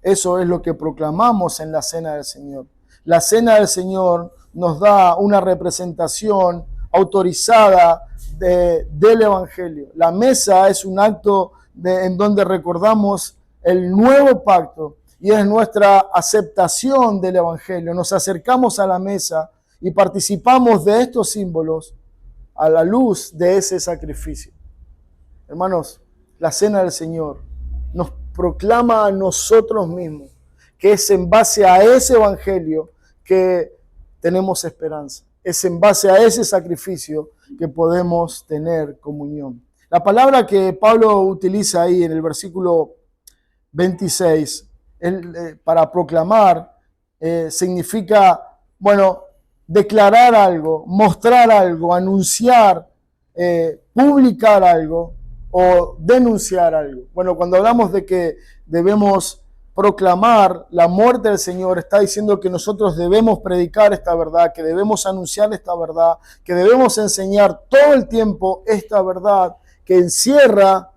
Eso es lo que proclamamos en la cena del Señor. La cena del Señor nos da una representación autorizada del Evangelio. La mesa es un acto en donde recordamos el nuevo pacto y es nuestra aceptación del Evangelio. Nos acercamos a la mesa y participamos de estos símbolos a la luz de ese sacrificio. Hermanos, la cena del Señor nos proclama a nosotros mismos que es en base a ese Evangelio que tenemos esperanza. Es en base a ese sacrificio que podemos tener comunión. La palabra que Pablo utiliza ahí en el versículo 26 para proclamar significa, declarar algo, mostrar algo, anunciar, publicar algo o denunciar algo. Bueno, cuando hablamos de que debemos proclamar la muerte del Señor, está diciendo que nosotros debemos predicar esta verdad, que debemos anunciar esta verdad, que debemos enseñar todo el tiempo esta verdad que encierra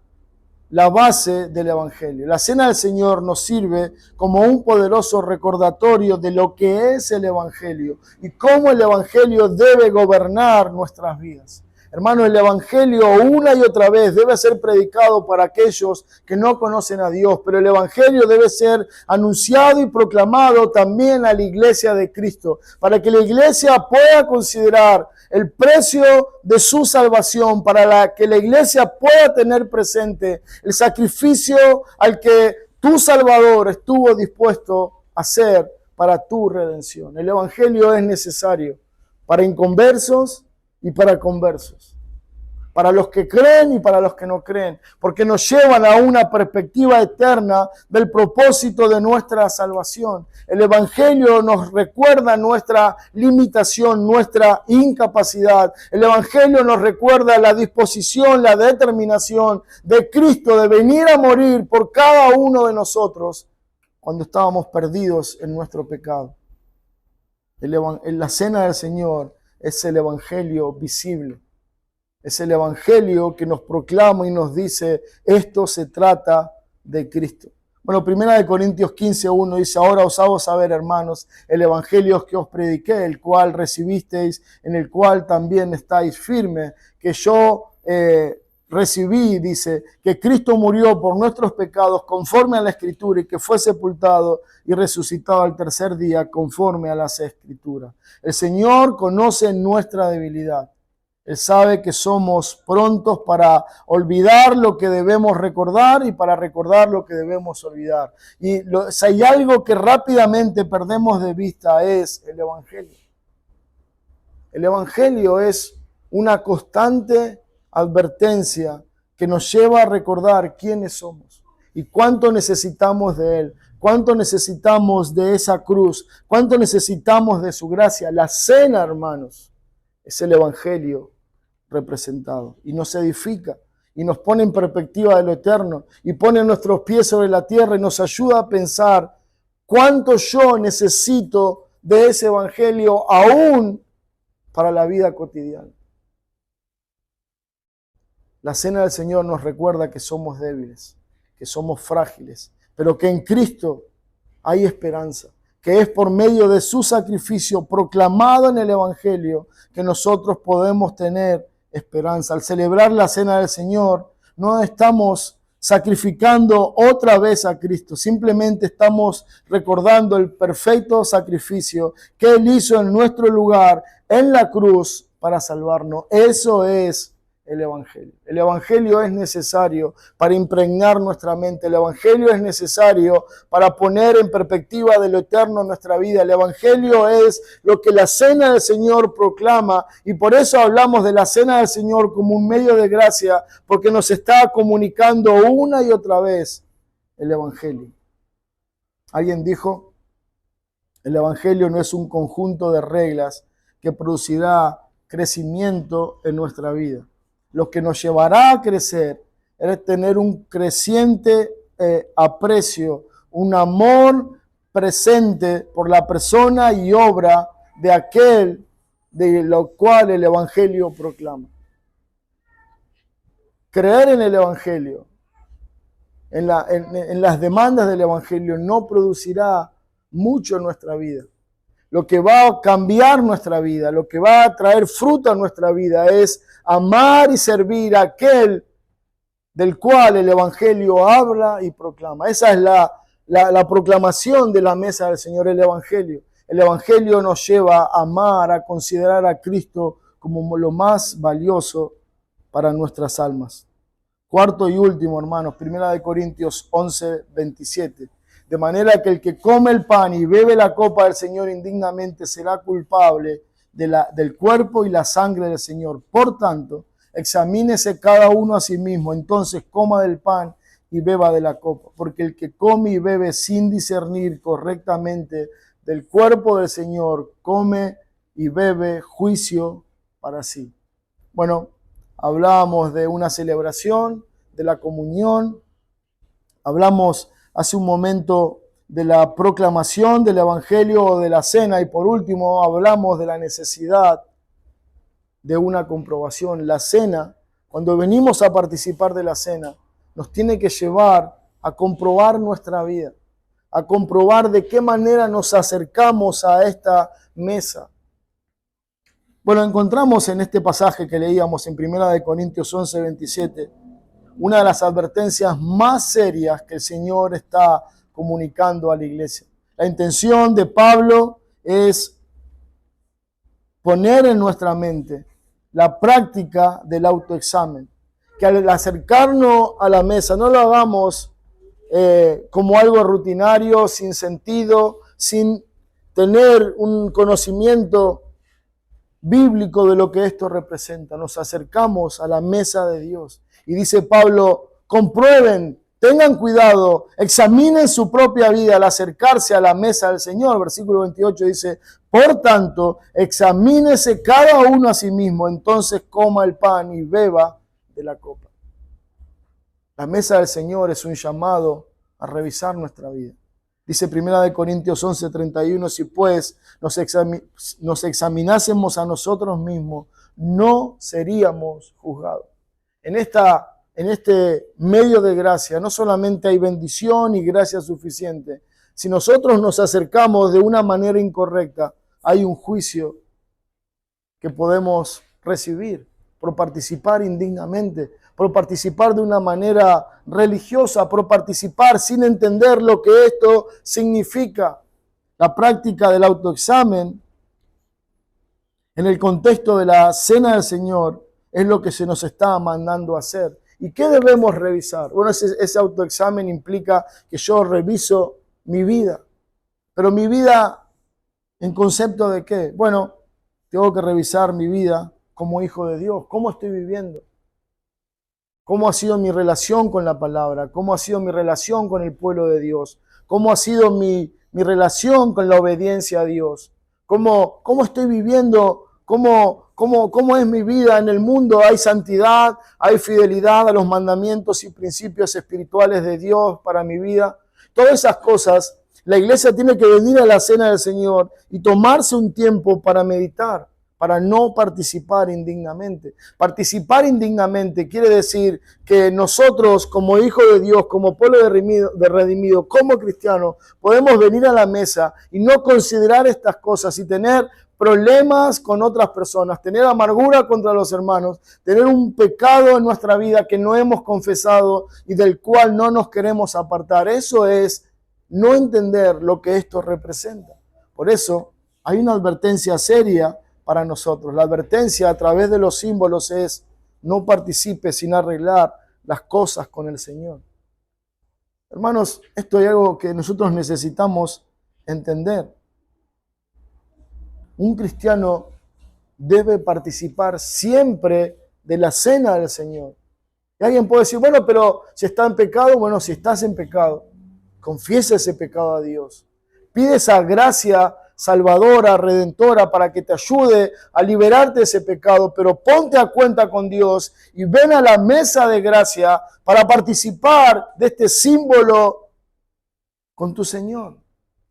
la base del Evangelio. La cena del Señor nos sirve como un poderoso recordatorio de lo que es el Evangelio y cómo el Evangelio debe gobernar nuestras vidas. Hermano, el Evangelio una y otra vez debe ser predicado para aquellos que no conocen a Dios, pero el Evangelio debe ser anunciado y proclamado también a la iglesia de Cristo, para que la iglesia pueda considerar el precio de su salvación, para que la iglesia pueda tener presente el sacrificio al que tu Salvador estuvo dispuesto a hacer para tu redención. El Evangelio es necesario para inconversos y para conversos, para los que creen y para los que no creen, porque nos llevan a una perspectiva eterna del propósito de nuestra salvación. El Evangelio nos recuerda nuestra limitación, nuestra incapacidad. El Evangelio nos recuerda la disposición, la determinación de Cristo de venir a morir por cada uno de nosotros cuando estábamos perdidos en nuestro pecado. En la cena del Señor es el Evangelio visible. Es el Evangelio que nos proclama y nos dice, esto se trata de Cristo. Bueno, 1 Corintios 15:1 dice, ahora os hago saber, hermanos, el Evangelio que os prediqué, el cual recibisteis, en el cual también estáis firmes, que yo recibí, dice, que Cristo murió por nuestros pecados conforme a la Escritura y que fue sepultado y resucitado al tercer día conforme a las Escrituras. El Señor conoce nuestra debilidad. Él sabe que somos prontos para olvidar lo que debemos recordar y para recordar lo que debemos olvidar. Y si hay algo que rápidamente perdemos de vista es el Evangelio. El Evangelio es una constante advertencia que nos lleva a recordar quiénes somos y cuánto necesitamos de Él, cuánto necesitamos de esa cruz, cuánto necesitamos de su gracia. La cena, hermanos, es el Evangelio representado y nos edifica y nos pone en perspectiva de lo eterno y pone nuestros pies sobre la tierra y nos ayuda a pensar cuánto yo necesito de ese Evangelio aún para la vida cotidiana. La cena del Señor nos recuerda que somos débiles, que somos frágiles, pero que en Cristo hay esperanza, que es por medio de su sacrificio proclamado en el Evangelio que nosotros podemos tener esperanza. Al celebrar la cena del Señor, no estamos sacrificando otra vez a Cristo, simplemente estamos recordando el perfecto sacrificio que Él hizo en nuestro lugar en la cruz para salvarnos. Eso es el Evangelio. El Evangelio es necesario para impregnar nuestra mente. El Evangelio es necesario para poner en perspectiva de lo eterno nuestra vida. El Evangelio es lo que la cena del Señor proclama y por eso hablamos de la cena del Señor como un medio de gracia, porque nos está comunicando una y otra vez el Evangelio. Alguien dijo, el Evangelio no es un conjunto de reglas que producirá crecimiento en nuestra vida. Lo que nos llevará a crecer es tener un creciente aprecio, un amor presente por la persona y obra de aquel de lo cual el Evangelio proclama. Creer en el Evangelio, en las demandas del Evangelio, no producirá mucho en nuestra vida. Lo que va a cambiar nuestra vida, lo que va a traer fruto a nuestra vida es amar y servir a aquel del cual el Evangelio habla y proclama. Esa es la proclamación de la mesa del Señor, el Evangelio. El Evangelio nos lleva a amar, a considerar a Cristo como lo más valioso para nuestras almas. Cuarto y último, hermanos, 1 Corintios 11, 27. De manera que el que come el pan y bebe la copa del Señor indignamente será culpable del cuerpo y la sangre del Señor. Por tanto, examínese cada uno a sí mismo, entonces coma del pan y beba de la copa. Porque el que come y bebe sin discernir correctamente del cuerpo del Señor, come y bebe juicio para sí. Bueno, hablábamos de una celebración, de la comunión, hablamos hace un momento de la proclamación del Evangelio o de la cena y por último hablamos de la necesidad de una comprobación. La cena, cuando venimos a participar de la cena, nos tiene que llevar a comprobar nuestra vida, a comprobar de qué manera nos acercamos a esta mesa. Bueno, encontramos en este pasaje que leíamos en 1 Corintios 11, 27, una de las advertencias más serias que el Señor está comunicando a la iglesia. La intención de Pablo es poner en nuestra mente la práctica del autoexamen. Que al acercarnos a la mesa no lo hagamos como algo rutinario, sin sentido, sin tener un conocimiento bíblico de lo que esto representa. Nos acercamos a la mesa de Dios. Y dice Pablo, comprueben, tengan cuidado, examinen su propia vida al acercarse a la mesa del Señor. Versículo 28 dice, por tanto, examínese cada uno a sí mismo, entonces coma el pan y beba de la copa. La mesa del Señor es un llamado a revisar nuestra vida. Dice 1 Corintios 11, 31, si pues nos examinásemos a nosotros mismos, no seríamos juzgados. En este medio de gracia no solamente hay bendición y gracia suficiente. Si nosotros nos acercamos de una manera incorrecta, hay un juicio que podemos recibir, por participar indignamente, por participar de una manera religiosa, por participar sin entender lo que esto significa. La práctica del autoexamen en el contexto de la cena del Señor es lo que se nos está mandando a hacer. ¿Y qué debemos revisar? Bueno, ese autoexamen implica que yo reviso mi vida. Pero mi vida, ¿en concepto de qué? Bueno, tengo que revisar mi vida como hijo de Dios. ¿Cómo estoy viviendo? ¿Cómo ha sido mi relación con la palabra? ¿Cómo ha sido mi relación con el pueblo de Dios? ¿Cómo ha sido mi relación con la obediencia a Dios? ¿Cómo estoy viviendo? ¿Cómo es mi vida en el mundo? ¿Hay santidad? ¿Hay fidelidad a los mandamientos y principios espirituales de Dios para mi vida? Todas esas cosas, la iglesia tiene que venir a la cena del Señor y tomarse un tiempo para meditar, para no participar indignamente. Participar indignamente quiere decir que nosotros, como hijos de Dios, como pueblo redimido, como cristianos, podemos venir a la mesa y no considerar estas cosas y tener problemas con otras personas, tener amargura contra los hermanos, tener un pecado en nuestra vida que no hemos confesado y del cual no nos queremos apartar. Eso es no entender lo que esto representa. Por eso hay una advertencia seria para nosotros. La advertencia a través de los símbolos es: no participe sin arreglar las cosas con el Señor. Hermanos, esto es algo que nosotros necesitamos entender. Un cristiano debe participar siempre de la cena del Señor. Y alguien puede decir: bueno, pero si está en pecado, bueno, si estás en pecado, confiesa ese pecado a Dios. Pide esa gracia salvadora, redentora, para que te ayude a liberarte de ese pecado, pero ponte a cuenta con Dios y ven a la mesa de gracia para participar de este símbolo con tu Señor.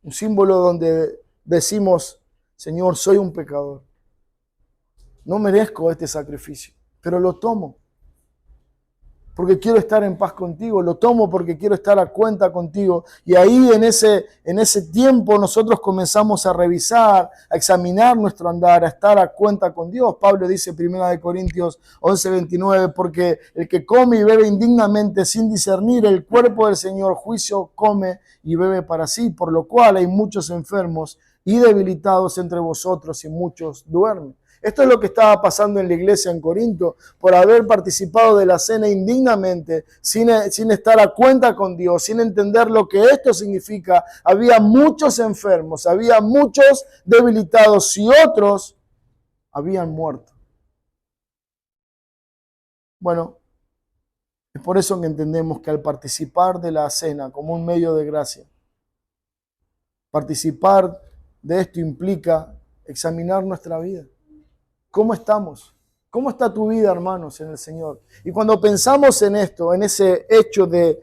Un símbolo donde decimos: Señor, soy un pecador. No merezco este sacrificio, pero lo tomo porque quiero estar en paz contigo, lo tomo porque quiero estar a cuenta contigo. Y ahí en ese tiempo nosotros comenzamos a revisar, a examinar nuestro andar, a estar a cuenta con Dios. Pablo dice 1 Corintios 11:29, porque el que come y bebe indignamente sin discernir el cuerpo del Señor, juicio come y bebe para sí, por lo cual hay muchos enfermos y debilitados entre vosotros y muchos duermen. Esto es lo que estaba pasando en la iglesia en Corinto, por haber participado de la cena indignamente, sin estar a cuenta con Dios, sin entender lo que esto significa. Había muchos enfermos, había muchos debilitados y otros habían muerto. Bueno, es por eso que entendemos que al participar de la cena como un medio de gracia, participar de esto implica examinar nuestra vida. ¿Cómo estamos? ¿Cómo está tu vida, hermanos, en el Señor? Y cuando pensamos en esto, en ese hecho de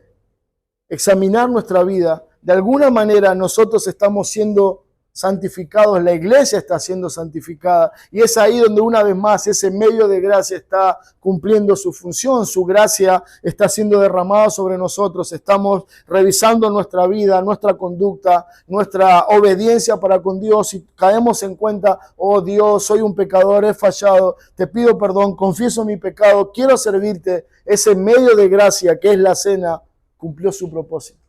examinar nuestra vida, de alguna manera nosotros estamos siendo santificados, la iglesia está siendo santificada, y es ahí donde una vez más ese medio de gracia está cumpliendo su función, su gracia está siendo derramada sobre nosotros, estamos revisando nuestra vida, nuestra conducta, nuestra obediencia para con Dios, y caemos en cuenta: oh Dios, soy un pecador, he fallado, te pido perdón, confieso mi pecado, quiero servirte. Ese medio de gracia que es la cena cumplió su propósito.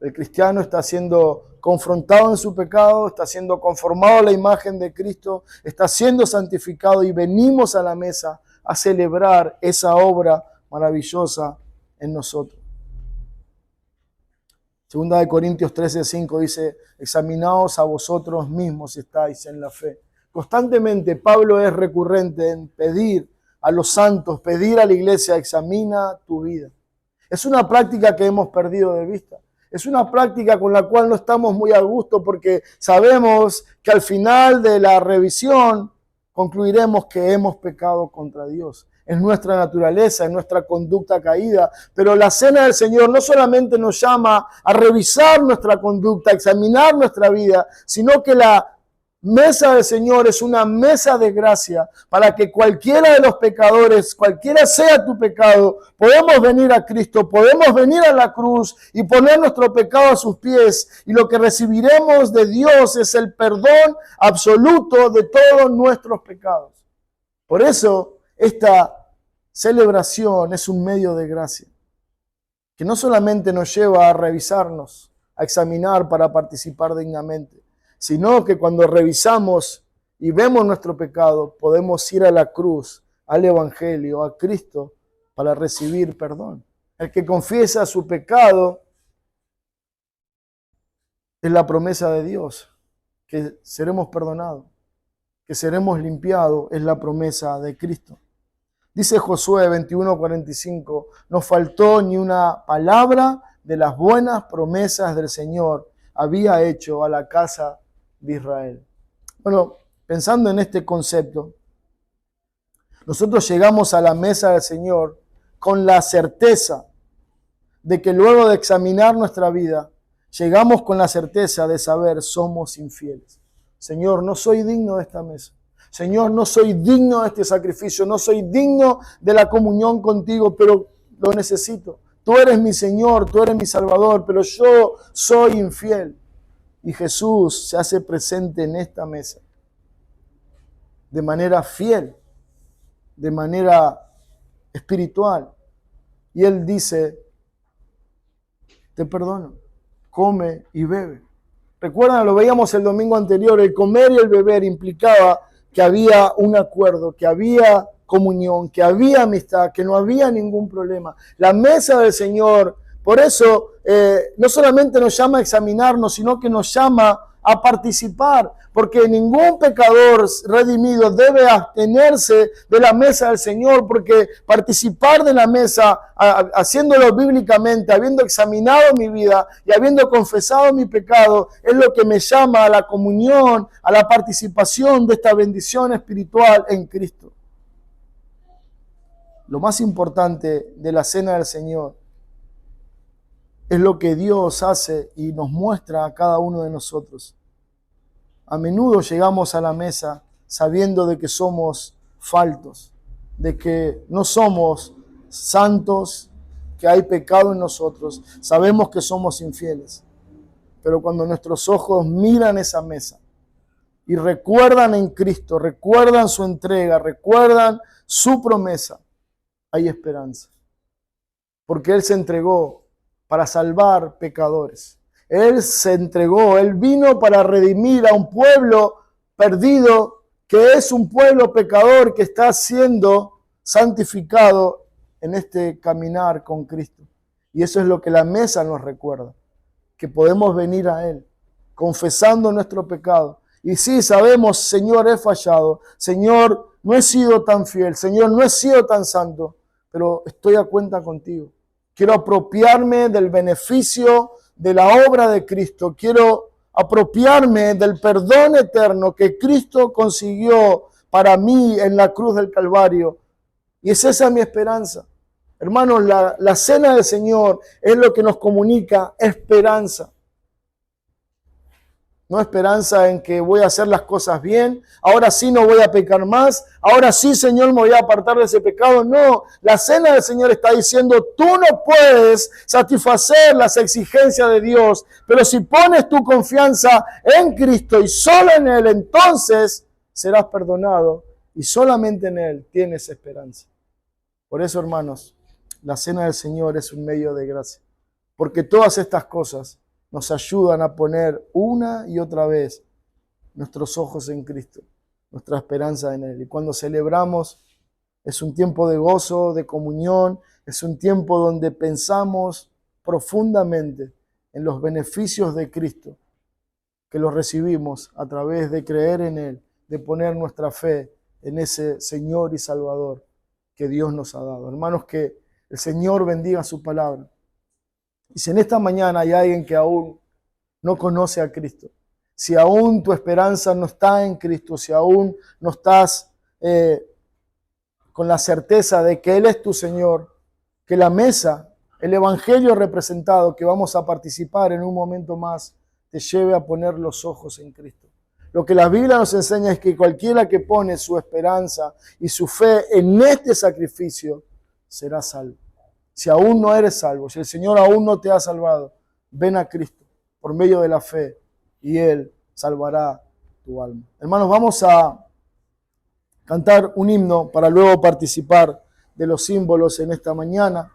El cristiano está siendo confrontado en su pecado, está siendo conformado a la imagen de Cristo, está siendo santificado, y venimos a la mesa a celebrar esa obra maravillosa en nosotros. Segunda de Corintios 13:5 dice: examinaos a vosotros mismos si estáis en la fe. Constantemente Pablo es recurrente en pedir a los santos, pedir a la iglesia: examina tu vida. Es una práctica que hemos perdido de vista. Es una práctica con la cual no estamos muy a gusto, porque sabemos que al final de la revisión concluiremos que hemos pecado contra Dios. Es nuestra naturaleza, es nuestra conducta caída. Pero la cena del Señor no solamente nos llama a revisar nuestra conducta, a examinar nuestra vida, sino que la mesa del Señor es una mesa de gracia para que cualquiera de los pecadores, cualquiera sea tu pecado, podemos venir a Cristo, podemos venir a la cruz y poner nuestro pecado a sus pies, y lo que recibiremos de Dios es el perdón absoluto de todos nuestros pecados. Por eso esta celebración es un medio de gracia, que no solamente nos lleva a revisarnos, a examinar para participar dignamente, sino que cuando revisamos y vemos nuestro pecado, podemos ir a la cruz, al Evangelio, a Cristo, para recibir perdón. El que confiesa su pecado es la promesa de Dios, que seremos perdonados, que seremos limpiados, es la promesa de Cristo. Dice Josué 21:45, no faltó ni una palabra de las buenas promesas del Señor había hecho a la casa de Israel. Bueno, pensando en este concepto, nosotros llegamos a la mesa del Señor con la certeza de que luego de examinar nuestra vida, llegamos con la certeza de saber somos infieles. Señor, no soy digno de esta mesa. Señor, no soy digno de este sacrificio, no soy digno de la comunión contigo, pero lo necesito. Tú eres mi Señor, tú eres mi Salvador, pero yo soy infiel. Y Jesús se hace presente en esta mesa de manera fiel, de manera espiritual. Y Él dice, te perdono, come y bebe. Recuerdan, lo veíamos el domingo anterior, el comer y el beber implicaba que había un acuerdo, que había comunión, que había amistad, que no había ningún problema. La mesa del Señor, por eso no solamente nos llama a examinarnos, sino que nos llama a participar, porque ningún pecador redimido debe abstenerse de la mesa del Señor, porque participar de la mesa, haciéndolo bíblicamente, habiendo examinado mi vida y habiendo confesado mi pecado, es lo que me llama a la comunión, a la participación de esta bendición espiritual en Cristo. Lo más importante de la cena del Señor es lo que Dios hace y nos muestra a cada uno de nosotros. A menudo llegamos a la mesa sabiendo de que somos faltos, de que no somos santos, que hay pecado en nosotros. Sabemos que somos infieles. Pero cuando nuestros ojos miran esa mesa y recuerdan en Cristo, recuerdan su entrega, recuerdan su promesa, hay esperanza. Porque Él se entregó para salvar pecadores. Él se entregó, Él vino para redimir a un pueblo perdido, que es un pueblo pecador que está siendo santificado en este caminar con Cristo. Y eso es lo que la mesa nos recuerda, que podemos venir a Él, confesando nuestro pecado. Y sí, sabemos, Señor, he fallado, Señor, no he sido tan fiel, Señor, no he sido tan santo, pero estoy a cuenta contigo. Quiero apropiarme del beneficio de la obra de Cristo. Quiero apropiarme del perdón eterno que Cristo consiguió para mí en la cruz del Calvario. Y es esa mi esperanza. Hermanos, la cena del Señor es lo que nos comunica esperanza. No esperanza en que voy a hacer las cosas bien, ahora sí no voy a pecar más, ahora sí, Señor, me voy a apartar de ese pecado. No, la cena del Señor está diciendo, tú no puedes satisfacer las exigencias de Dios, pero si pones tu confianza en Cristo y solo en Él, entonces serás perdonado y solamente en Él tienes esperanza. Por eso, hermanos, la cena del Señor es un medio de gracia, porque todas estas cosas nos ayudan a poner una y otra vez nuestros ojos en Cristo, nuestra esperanza en Él. Y cuando celebramos, es un tiempo de gozo, de comunión, es un tiempo donde pensamos profundamente en los beneficios de Cristo, que los recibimos a través de creer en Él, de poner nuestra fe en ese Señor y Salvador que Dios nos ha dado. Hermanos, que el Señor bendiga su palabra. Y si en esta mañana hay alguien que aún no conoce a Cristo, si aún tu esperanza no está en Cristo, si aún no estás con la certeza de que Él es tu Señor, que la mesa, el Evangelio representado que vamos a participar en un momento más, te lleve a poner los ojos en Cristo. Lo que la Biblia nos enseña es que cualquiera que pone su esperanza y su fe en este sacrificio será salvo. Si aún no eres salvo, si el Señor aún no te ha salvado, ven a Cristo por medio de la fe y Él salvará tu alma. Hermanos, vamos a cantar un himno para luego participar de los símbolos en esta mañana.